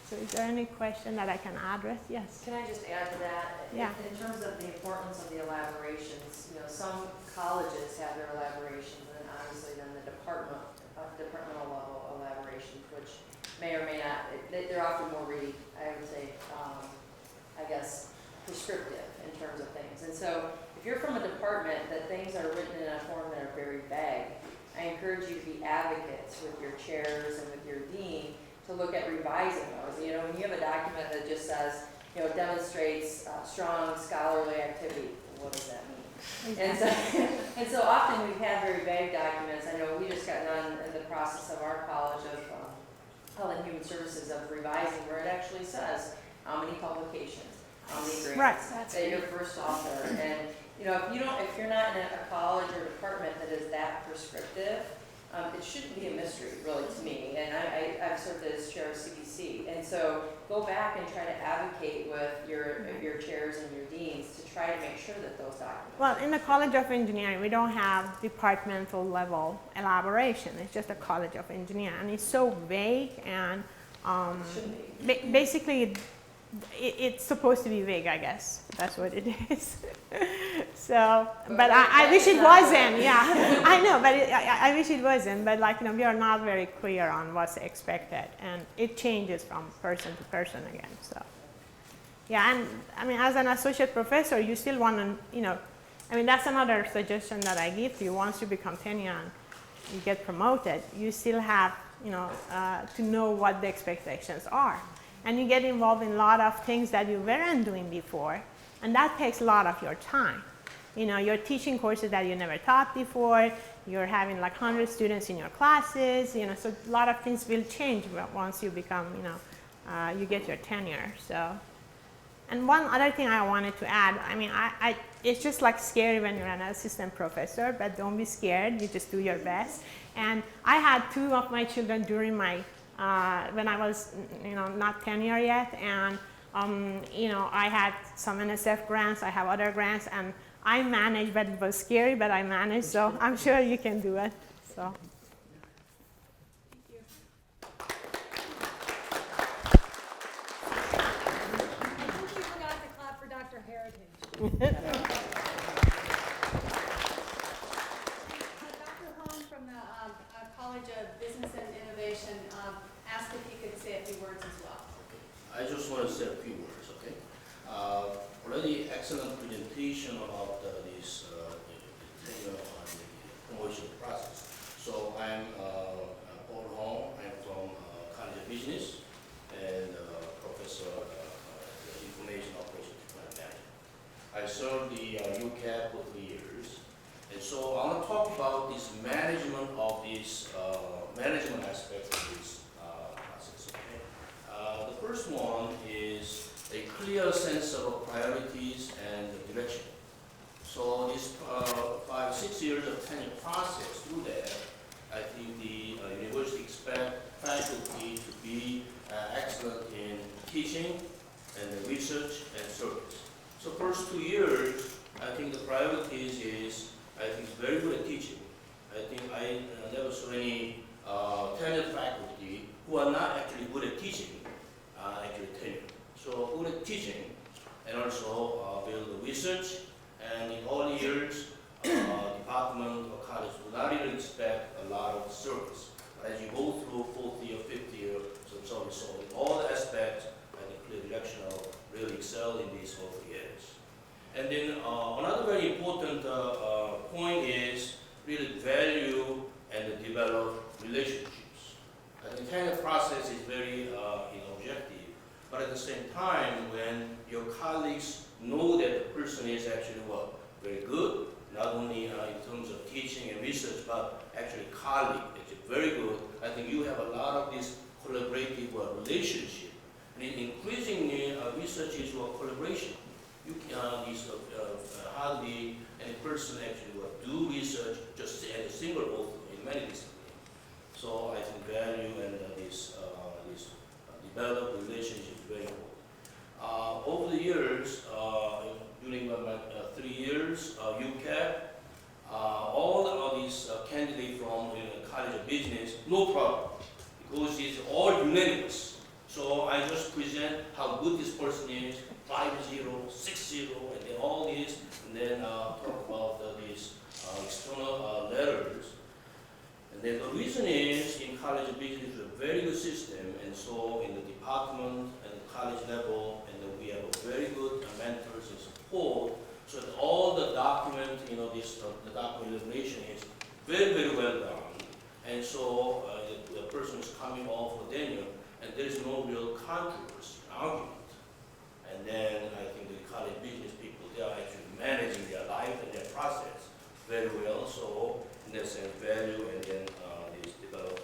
H: So is there any question that I can address? Yes.
F: Can I just add to that?
H: Yeah.
F: In terms of the importance of the elaborations, some colleges have their elaborations, and then obviously then the departmental level elaborations, which may or may not, they're often more I would say, I guess, prescriptive in terms of things. And so if you're from a department that things are written in a form that are very vague, I encourage you to be advocates with your chairs and with your dean to look at revising those. When you have a document that just says, demonstrates strong scholarly activity, what does that mean? Exactly. And so often we've had very vague documents. I know we just got done in the process of our college of health and human human services of revising where it actually says how many publications, how many
H: Right.
F: grants, that you're first author. And, you know, if you're not in a college or department that is that prescriptive, it shouldn't be a mystery, really, to me. And I've served as chair of CBC. And so go back and try to advocate with your chairs and your deans to try to make sure that those documents.
H: Well, in the College of Engineering, we don't have departmental level elaboration. It's just a College of Engineering, and it's so vague and
F: Shouldn't be.
H: basically it's supposed to be vague, I guess. That's what it is. So, but I wish it wasn't. Yeah, I know, but I wish it wasn't. But like, you know, we are not very clear on what's expected, and it changes from person to person again. So, yeah, and I mean, as an associate professor, you still want to, you know, I mean, that's another suggestion that I give to you. Once you become tenure and you get promoted, you still have, you know, to know what the expectations are. And you get involved in a lot of things that you weren't doing before, and that takes a lot of your time. You know, you're teaching courses that you never taught before, you're having like 100 students in your classes, you know, so a lot of things will change once you become, you know, you get your tenure, so. And one other thing I wanted to add, I mean, it's just like scary when you're an assistant professor, but don't be scared, you just do your best. And I had 2 of my children during my when I was, you know, not tenure yet, and you know, I had some NSF grants, I have other grants, and I managed, but it was scary, but I managed, so I'm sure you can do it. So.
B: I think you forgot to clap for Dr. Heritage. Dr. Holm from the College of Business and Innovation asked if you could say a few words as well.
I: I just want to say a few words, okay? Already excellent presentation about this tenure on the promotion process. So I'm Paul Hong. I'm from College of Business and professor of Information Operations Management. I served the UCAP for 3 years. And so I want to talk about this management of this management aspect of this process. Okay? The first one is a clear sense of priorities and direction. So this 5-6 years of tenure process, through that, I think the university expect faculty to be excellent in teaching and research and service. So first 2 years, I think the priorities is, I think very good at teaching. I think I never saw any tenured faculty who are not actually good at teaching, actually tenured. So good at teaching and also build the research, and in all years, department or college do not even expect a lot of service. But as you go through 4th year, 5th year, some service, so in all aspects, I think clear direction of really excel in these 4 years. And then another very important point is really value and develop relationships. I think tenure process is very objective, but at the same time, when your colleagues know that the person is actually very good, not only in terms of teaching and research, but actually colleague, actually very good. I think you have a lot of this collaborative relationship. And increasingly, research is collaboration. You can hardly any person actually will do research just as a single author in many disciplines. So I think value and this developed relationship is very important. Over the years, during my 3 years, UCAP, all of these candidates from College of Business, no problem, because it's all unanimous. So I just present how good this person is, 5-0, 6-0, and then all this, and then talk about these external letters. And then the reason is, in College of Business, is a very good system, and so in the department and the college level, and then we have a very good mentors and support, so that all the document, the document elaboration is very, very well done. And so the person is coming off for tenure, and there is no real controversy, argument. And then I think the college business people, they are actually managing their life and their process very well. So in that sense, value and then this develop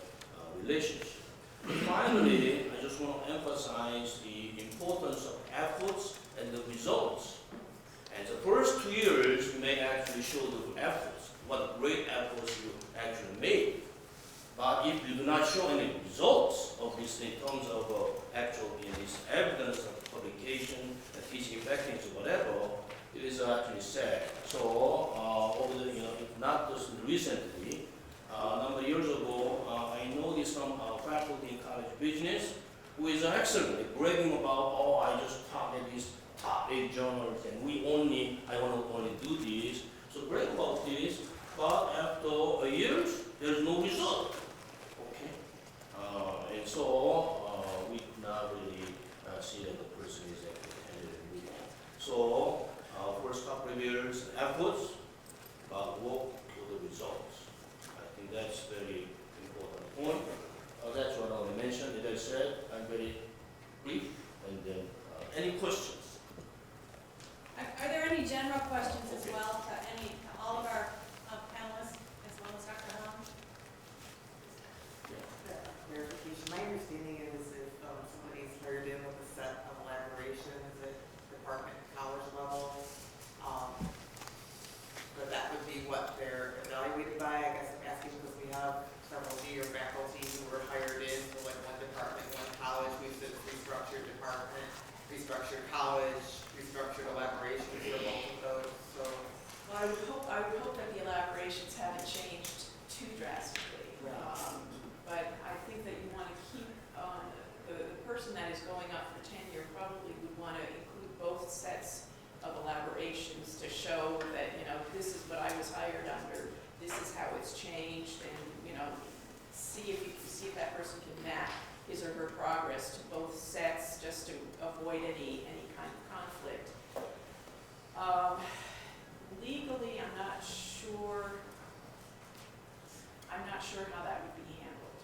I: relationship. Finally, I just want to emphasize the importance of efforts and the results. And the first 2 years, you may actually show the efforts, what great efforts you actually made. But if you do not show any results of this in terms of actual this evidence of publication and teaching effectiveness or whatever, it is actually sad. So over the, if not just recently, a number of years ago, I noticed some faculty in college business who is excellently bragging about, oh, I just taught at these top 8 journals and I want to only do this. So brag about this, but after years, there's no result. Okay? And so we could not really see that the person is actually tenured. So first couple of years, efforts, but work for the results. I think that's very important point. That's what I want to mention. As I said, I'm very brief. And then, any questions?
B: Are there any general questions as well to all of our panelists, as well as Dr. Helm?
E: Clarification, my understanding is if somebody's hired in with a set of elaborations at department and college level, that would be what they're evaluated by. I guess I'm asking because we have several senior faculty who were hired in for like one department, one college. We've said restructured department, restructured college, restructured elaborations for both of those. So,
A: Well, I would hope that the elaborations haven't changed too drastically.
E: Right.
A: But I think that you want to keep, the person that is going up for tenure probably would want to include both sets of elaborations to show that, this is what I was hired under, this is how it's changed, and, see if that person can map his or her progress to both sets just to avoid any kind of conflict. Legally, I'm not sure how that would be handled.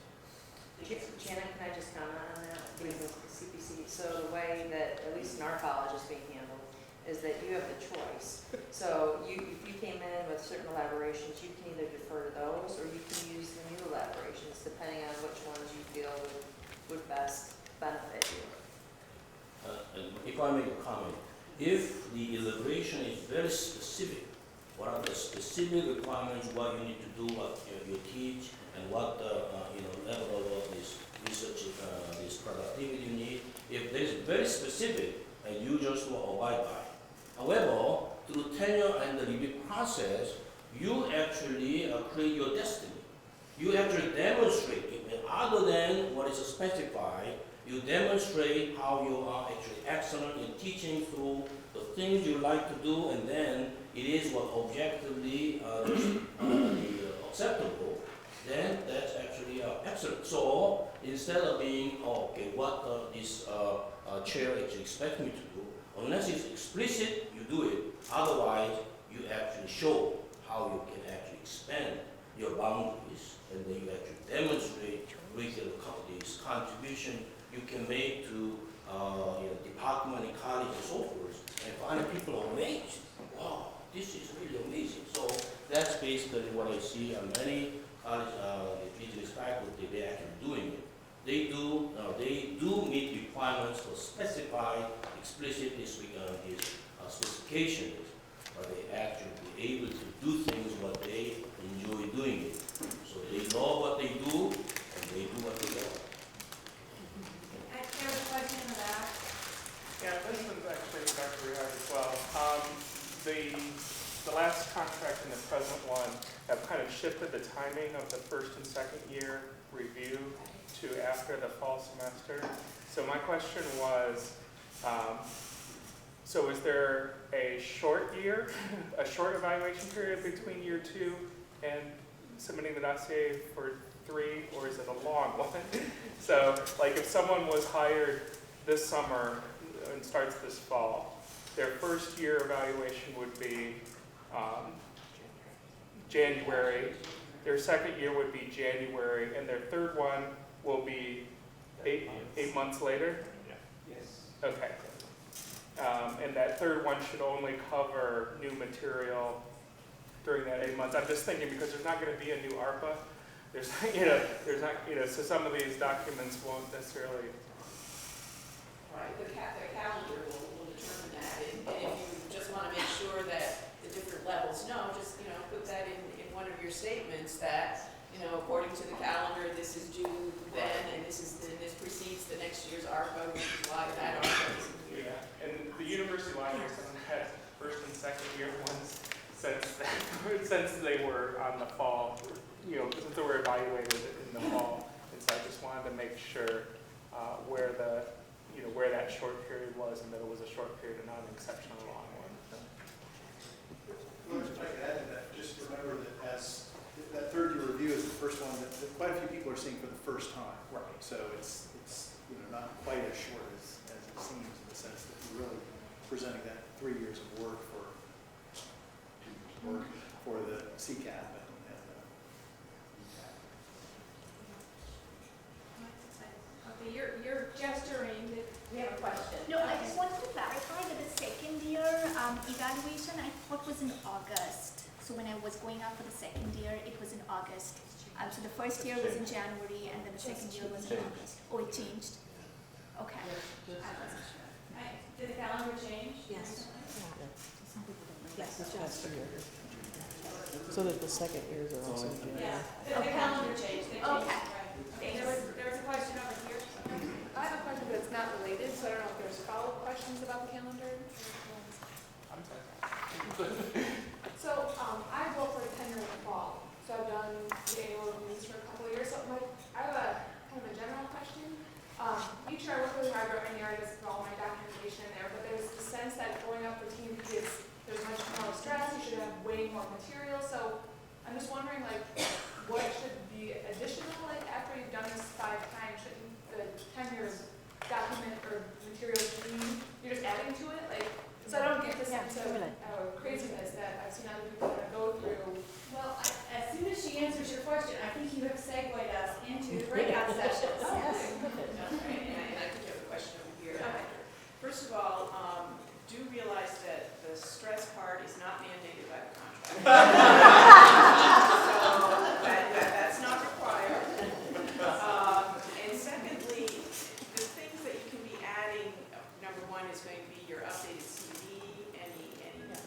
F: Janet, can I just comment on that? Please. CPC, so the way that, at least in our college, is being handled is that you have the choice. So if you came in with certain elaborations, you can either defer to those or you can use the new elaborations, depending on which ones you feel would best benefit you.
I: And if I make a comment, if the elaboration is very specific, what are the specific requirements, what you need to do, what you teach, and what level of this research, this productivity you need, if there is very specific, and you just will abide by. However, through tenure and the review process, you actually create your destiny. You actually demonstrate, other than what is specified, you demonstrate how you are actually excellent in teaching through the things you like to do, and then it is what objectively acceptable, then that's actually excellent. So instead of being, what this chair actually expects me to do, unless it's explicit, you do it. Otherwise, you actually show how you can actually expand your boundaries, and then you actually demonstrate this contribution you can make to department and college and so forth, and find people are amazed. Wow, this is really amazing. So that's basically what I see on many college business faculty. They're actually doing it. They do meet requirements for specified, explicit specifications, but they actually be able to do things what they enjoy doing it. So they know what they do, and they do what they love.
B: There's a question in the back.
J: Yeah, this one's actually Dr. Rehard as well. The last contract and the present one have kind of shifted the timing of the first and second year review to after the fall semester. So my question was, so is there a short year, a short evaluation period between year 2 and submitting the dossier for 3, or is it a long one? So, like if someone was hired this summer and starts this fall, their first year evaluation would be January, their second year would be January, and their third one will be eight months later?
K: Yes.
J: Okay. And that third one should only cover new material during that 8 months. I'm just thinking because there's not going to be a new ARPA There's, there's not, so some of these documents won't necessarily.
A: Right, the calendar will determine that, and if you just want to make sure that the different levels know, just, put that in one of your statements that, according to the calendar, this is due then, and this precedes the next year's ARPA, which is why that ARPA is in here.
J: Yeah, and the university library has first and second year ones since they were on the fall, since they were evaluated in the fall, and so I just wanted to make sure where that short period was, and that it was a short period and not an exceptionally long one.
K: Well, if I could add to that, just remember that as that third year review is the first one that quite a few people are seeing for the first time.
J: Right.
K: So it's not quite as short as it seems, in the sense that you're really presenting that 3 years of work for the CCAP and
B: Okay, you're gesturing that we have a question.
L: No, I just wanted to clarify that the second year evaluation I thought was in August. So when I was going out for the second year, it was in August. So the first year was in January, and then the second year was in August. Oh, it changed? Okay. I wasn't sure.
B: Did the calendar change?
C: Yes.
B: recently?
C: Yes, it's just so that the second years are also in January.
B: Yeah, the calendar changed, they changed,
L: Okay.
B: right. Okay, there was a question over here.
M: I have a question, but it's not related, so I don't know if there's follow-up questions about the calendar.
J: I'm sorry.
M: So, I work for Tenure in the fall, so I've done the annual reviews for a couple of years, so I have a kind of a general question. Each year I work really hard on my narratives for all my documentation in there, but there's the sense that going up for team is, there's much more stress, you should have way more material, so I'm just wondering, what should be additional, after you've done this 5 times, shouldn't the tenure document or materials be, you're just adding to it, so I don't get the sense of craziness that I've seen other people kind of go through.
B: Well, as soon as she answers your question, I think you have segued us into the breakout sessions.
C: Yes.
A: Okay, and I think you have a question over here after. First of all, do realize that the stress part is not mandated by the contract. So that's not required. And secondly, the things that you can be adding, number one is going to be your updated CV, any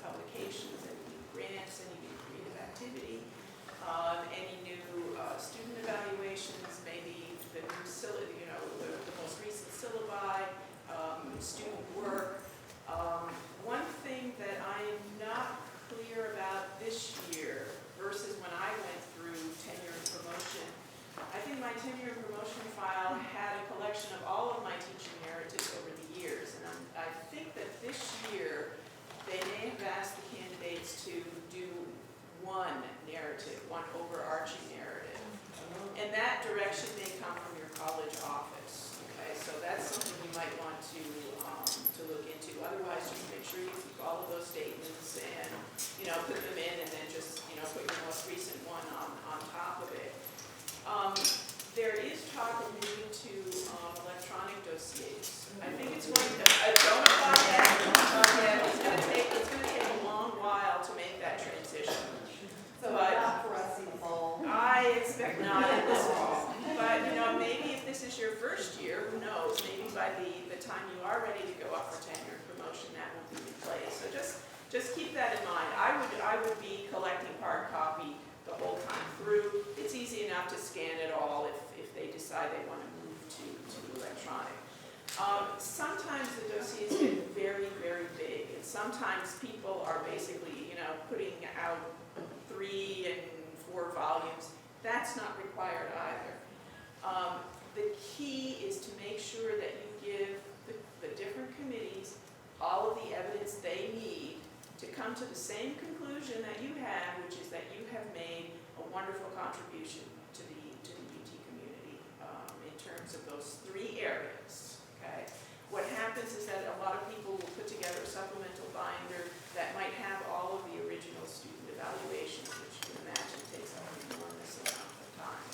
A: publications, any new grants, any new creative activity, any new student evaluations, maybe the new the most recent syllabi, student work. One thing that I am not clear about this year versus when I went through tenure and promotion, I think my tenure and promotion file had a collection of all of my teaching narratives over the years, and I think that this year they may have asked the candidates to do one narrative, one overarching narrative, and that direction may come from your college office. Okay, so that's something you might want to look into. Otherwise, just make sure you keep all of those statements and put them in, and then just put your most recent one on top of it. There is talk of moving to electronic dossiers. I think it's going to, don't apply yet. It's going to take a long while to make that transition.
F: So
A: But-
F: not for us in the fall.
A: I expect not in this fall. But, maybe if this is your first year, who knows? Maybe by the time you are ready to go up for tenure and promotion, that won't be in place. So just keep that in mind. I would be collecting hard copy the whole time through. It's easy enough to scan it all if they decide they want to move to electronic. Sometimes the dossiers get very, very big, and sometimes people are basically, putting out 3 and 4 volumes. That's not required either. The key is to make sure that you give the different committees all of the evidence they need to come to the same conclusion that you have, which is that you have made a wonderful contribution to the UT community in terms of those 3 areas. Okay. What happens is that a lot of people will put together a supplemental binder that might have all of the original student evaluations, which you can imagine takes up an enormous amount of time.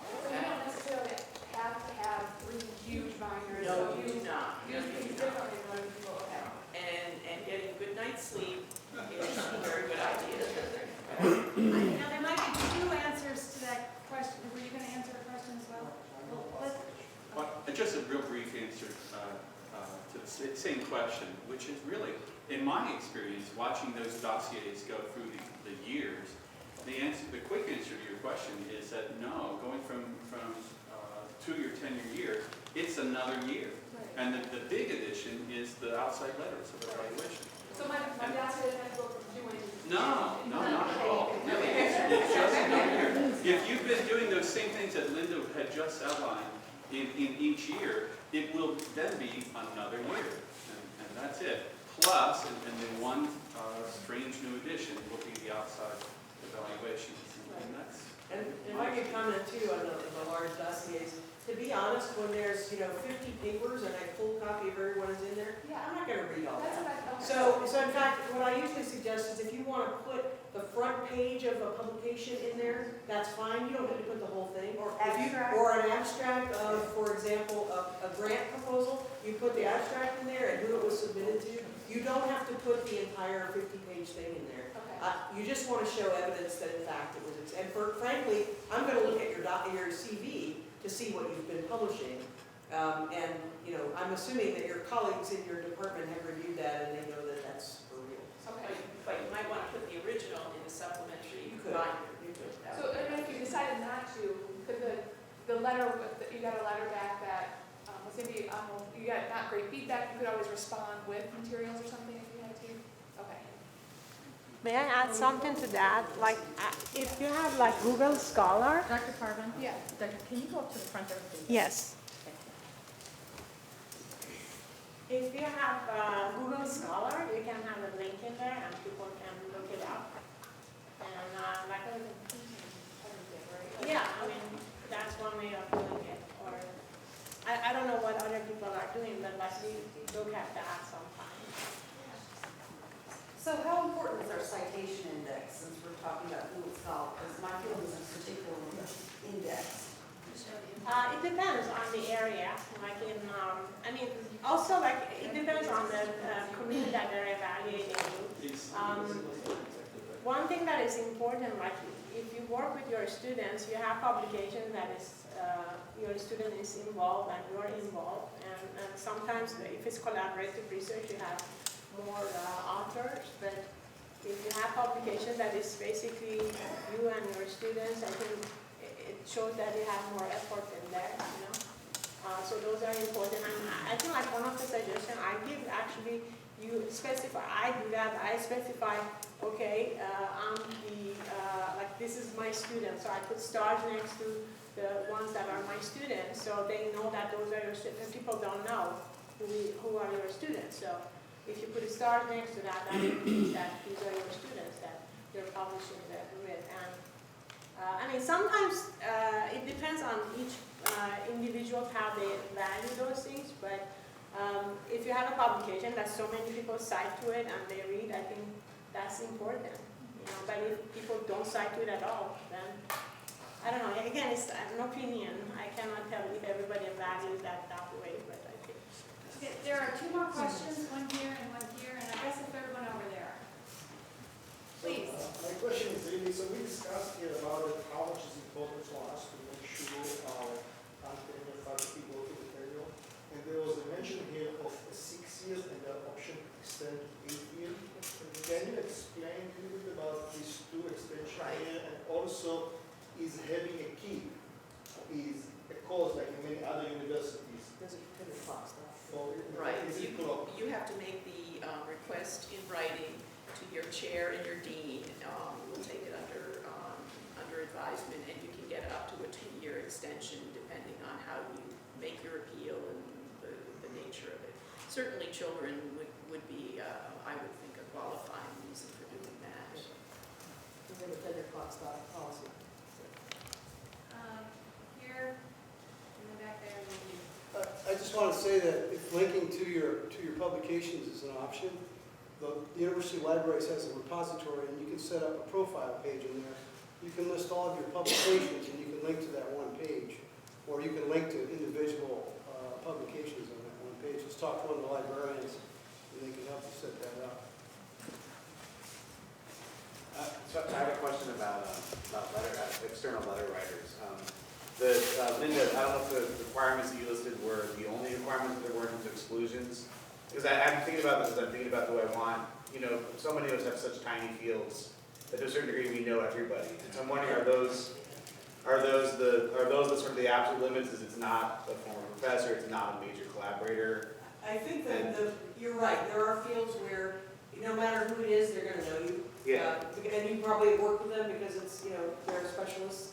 M: So you don't necessarily have to have 3 huge binders.
A: No,
M: so
A: you do not.
M: use things differently than other people. Okay.
A: And getting a good night's sleep is a very good idea.
B: Now, there might be 2 answers to that question.
D: just a real brief answer to the same question, which is really, in my experience, watching those dossiers go through the years, the quick answer to your question is that no, going from 2-year, tenure year, it's another year.
M: Right.
D: And the big addition is the outside letters of evaluation.
M: So my dossier doesn't have to go from doing.
D: No, not at all. Really, it's just another year. If you've been doing those same things that Linda had just outlined in each year, it will then be another year. And that's it. Plus, and then one strange new addition will be the outside evaluations. And that's.
C: And if I could comment too on the large dossiers, to be honest, when there's, 50 papers and a full copy of everyone is in there,
M: Yeah.
C: I'm not gonna read all
M: That's
C: that.
M: what I.
C: So in fact, what I usually suggest is if you want to put the front page of a publication in there, that's fine. You don't need to put the whole thing. Or an abstract of, for example, a grant proposal. You put the abstract in there and who it was submitted to. You don't have to put the entire 50-page thing in there.
M: Okay.
C: You just want to show evidence that in fact it was. And frankly, I'm going to look at your CV to see what you've been publishing. And I'm assuming that your colleagues in your department have reviewed that and they know that that's for real.
M: Okay.
A: But you might want to put the original in the supplementary
C: You could.
A: binder.
C: You could.
M: So and if you decided not to, could the letter, you got a letter back that was maybe, you got not great feedback, you could always respond with materials or something if you had to? Okay.
H: May I add something to that? Like, if you have like Google Scholar.
G: Dr. Parvin?
M: Yeah.
G: Doctor, can you go up to the front of the page?
H: Yes. If you have Google Scholar, you can have a link in there and people can look it up. And yeah, I mean, that's one way of doing it. Or I don't know what other people are doing, but like we look at that sometimes.
N: So how important is our citation index, since we're talking about Google Scholar? Because my field is particularly indexed.
H: It depends on the area. Like also like it depends on the community that they're evaluating you. One thing that is important, like if you work with your students, you have publications that is your student is involved and you're involved, and sometimes if it's collaborative research, you have more authors. But if you have publication that is basically you and your students, I think it shows that you have more effort in there, So those are important. And I think like one of the suggestions I give, actually, you specify, I do that, I specify, okay, I'm like this is my student, so I put stars next to the ones that are my students, so they know that those are your students. People don't know who are your students, so if you put a star next to that, that means that these are your students that you're publishing that with. And sometimes it depends on each individual how they value those things, but if you have a publication that so many people cite to it and they read, I think that's important. But if people don't cite to it at all, then I don't know. Again, it's an opinion. I cannot tell if everybody values that way, but I think.
B: Okay, there are two more questions, one here, and I guess a third one over there. Please.
O: My question is really, so we discussed here about it, how much is important for us to make sure our untenured faculty go to the tenure. And there was a mention here of 6 years and the option to extend to 8 years. Can you explain a little bit about these two extensions here? And also, is having a key is a course like in many other universities?
C: Does it pin the clock stuff?
A: Right. You have to make the request in writing to your chair and your dean. We'll take it under advisement, and you can get it up to a 2-year extension depending on how you make your appeal and the nature of it. Certainly children would be, I would think, a qualifying reason for doing that.
C: Is it a pin the clock stuff policy?
B: Here, in the back there, and then you.
O: I just want to say that if linking to your publications is an option, the University Libraries has a repository and you can set up a profile page in there. You can list all of your publications and you can link to that one page, or you can link to individual publications on that one page. Just talk to one of the librarians and they can help you set that up.
P: So I have a question about external letter writers. The Linda, I don't know if the requirements that you listed were the only requirements, that there weren't into exclusions. Because I'm thinking about this as I'm thinking about, do I want, so many of us have such tiny fields that to a certain degree we know everybody. And so I'm wondering, are those the sort of the absolute limits? Is it's not a former professor, it's not a major collaborator?
C: I think that you're right. There are fields where no matter who it is, they're going to know you.
P: Yeah.
C: And you probably have worked with them because it's, they're specialists.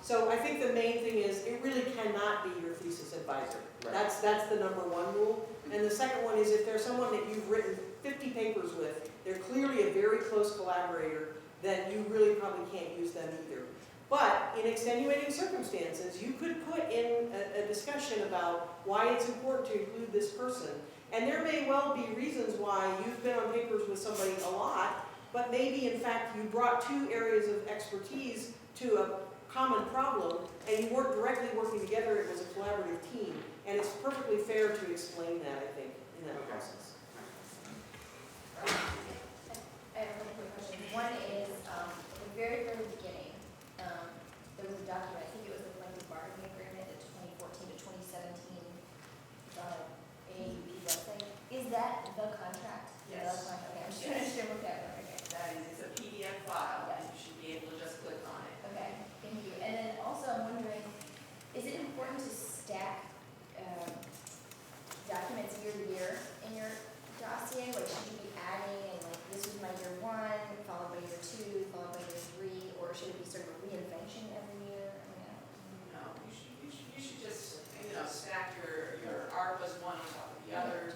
C: So I think the main thing is it really cannot be your thesis advisor.
P: Right.
C: That's the number one rule. And the second one is if there's someone that you've written 50 papers with, they're clearly a very close collaborator, then you really probably can't use them either. But in extenuating circumstances, you could put in a discussion about why it's important to include this person. And there may well be reasons why you've been on papers with somebody a lot, but maybe in fact you brought two areas of expertise to a common problem and you weren't directly working together, it was a collaborative team. And it's perfectly fair to explain that, I think, in that process.
F: I have a quick question. One is, at the very, very beginning, there was a document, I think it was the collective bargaining agreement, the 2014 to 2017, on a AUP website. Is that the contract?
E: Yes.
F: Okay, I'm just trying to understand what that was. Okay.
E: That is, it's a PDF file, and you should be able to just click on it.
F: Okay, thank you. And then also I'm wondering, is it important to stack documents year to year in your dossier? Like, should you be adding, and like, this was my year 1, followed by year 2, followed by year 3, or should it be sort of a reinvention every year? I mean,
E: No, you should just, stack your ARPAs one on top of the other,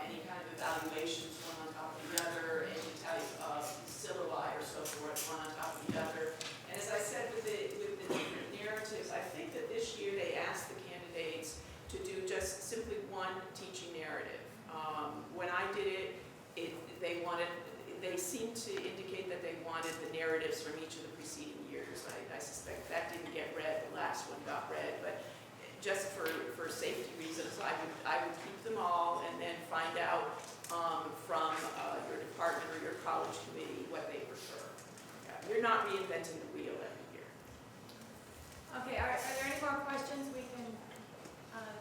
E: any kind of evaluations one on top of the other, any type of syllabi or so forth one on top of the other. And as I said with the different narratives, I think that this year they asked the candidates to do just simply one teaching narrative. When I did it, they seemed to indicate that they wanted the narratives from each of the preceding years. I suspect that didn't get read, the last one got read, but just for safety reasons, I would keep them all and then find out from your department or your college committee what they prefer. You're not reinventing the wheel every year.
B: Okay, are there any more questions? We can,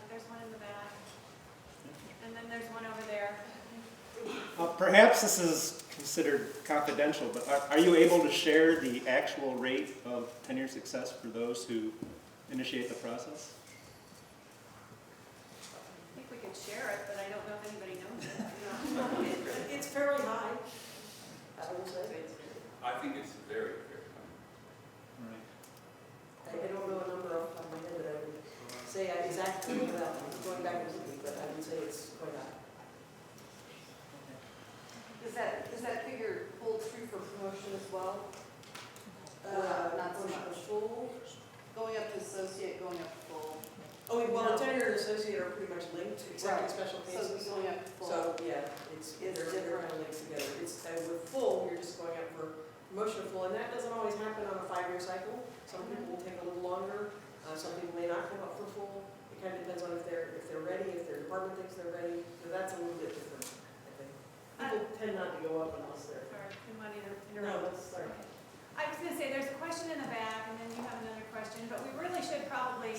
B: there's one in the back. And then there's one over there.
O: Perhaps this is considered confidential, but are you able to share the actual rate of tenure success for those who initiate the process?
B: I think we could share it, but I don't know if anybody knows it.
C: It's fairly high, I will say.
D: I think it's very, very high.
C: I don't know a number off the top of my head that I would say I exactly without going back and looking, but I would say it's quite high.
N: Does that figure hold true for promotion as well? Not so much.
C: Full?
N: Going up to associate, going up to full.
C: Oh, well, tenure and associate are pretty much linked, except in special
N: So
C: cases.
N: going up to full.
C: So, yeah, they're kind of linked together. It's, with full, you're just going up for promotion to full, and that doesn't always happen on a 5-year cycle. Some people will take a little longer, some people may not come up for full. It kind of depends on if they're ready, if their department thinks they're ready, so that's a little bit different, I think. People tend not to go up unless they're.
B: Sorry, didn't want to
C: No,
B: interrupt.
C: that's, sorry.
B: I was going to say, there's a question in the back, and then you have another question, but we really should probably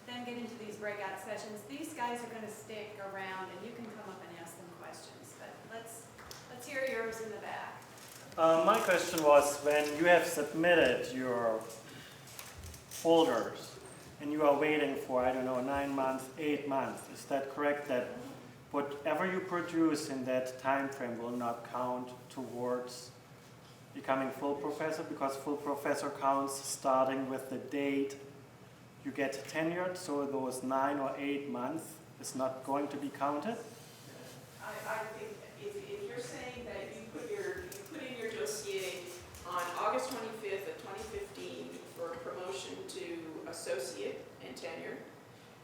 B: then get into these breakout sessions. These guys are going to stick around, and you can come up and ask them questions, but let's hear yours in the back.
Q: My question was, when you have submitted your folders and you are waiting for, 9 months, 8 months, is that correct that whatever you produce in that time frame will not count towards becoming full professor, because full professor counts starting with the date you get tenured, so those 9 or 8 months is not going to be counted?
A: I think if you're saying that you put in your dossier on August 25th of 2015 for promotion to associate and tenure,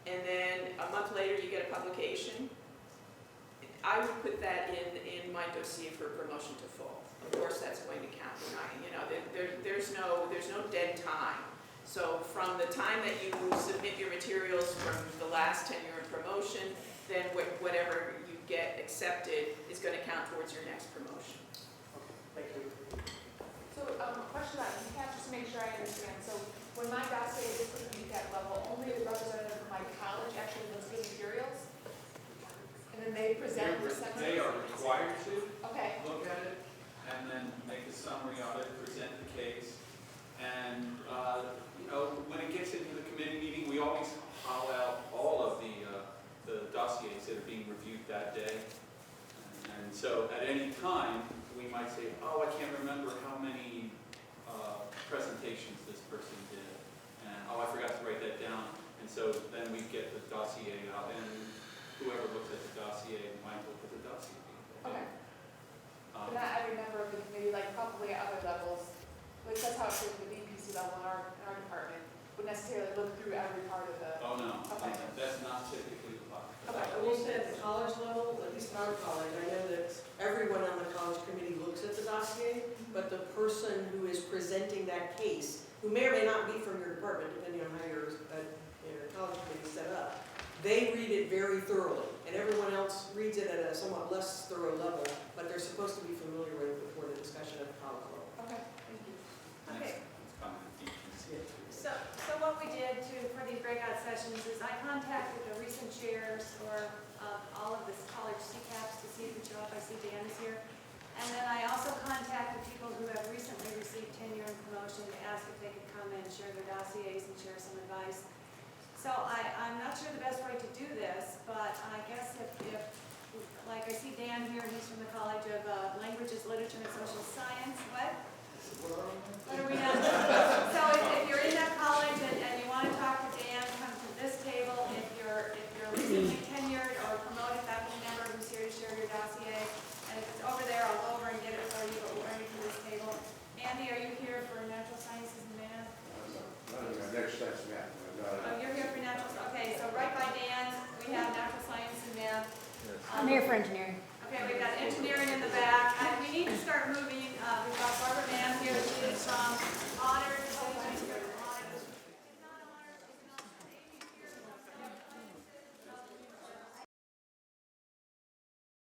A: and then a month later you get a publication, I would put that in my dossier for promotion to full. Of course, that's going to count. There's no dead time. So from the time that you submit your materials from the last tenure and promotion, then whatever you get accepted is going to count towards your next promotion.
O: Thank you.
M: So, a question about UCAP, just to make sure I understand. So, when my dossier is at the UCAT level, only the representative from my college actually looks at the materials. And then they present the summary.
D: They are required to
M: Okay.
D: look at it and then make a summary of it, present the case. And, when it gets into the committee meeting, we always haul out all of the dossiers that are being reviewed that day. And so at any time, we might say, oh, I can't remember how many presentations this person did. And, oh, I forgot to write that down. And so then we get the dossier out, and whoever looks at the dossier might look at the dossier.
M: Okay. But not every member of the committee, like probably at other levels, like that's how it's at the VPC level in our department, would necessarily look through every part of the.
D: Oh, no.
M: Okay.
D: That's not typically the law.
M: Okay.
C: I will say at the college level, at least at our college, I know that everyone on the college committee looks at the dossier, but the person who is presenting that case, who may or may not be from your department, depending on how your college committee is set up, they read it very thoroughly, and everyone else reads it at a somewhat less thorough level, but they're supposed to be familiar with it before the discussion at the college level.
M: Okay, thank you. Okay.
B: So what we did for these breakout sessions is I contacted the recent chairs for all of the college CCAPs to see who show up. I see Dan is here. And then I also contacted people who have recently received tenure and promotion to ask if they could come and share their dossiers and share some advice. So I'm not sure the best way to do this, but I guess if like I see Dan here, he's from the College of Languages, Literature, and Social Science. What? What are we at? So if you're in that college and you want to talk to Dan, come to this table. If you're recently tenured or promoted faculty member who's here to share your dossier, and if it's over there, I'll go over and get it for you, but we'll bring it to this table. Andy, are you here for natural sciences and math? Oh, you're here for natural, okay, so right by Dan, we have natural science and math.
G: I'm here for engineering.
B: Okay, we've got engineering in the back. We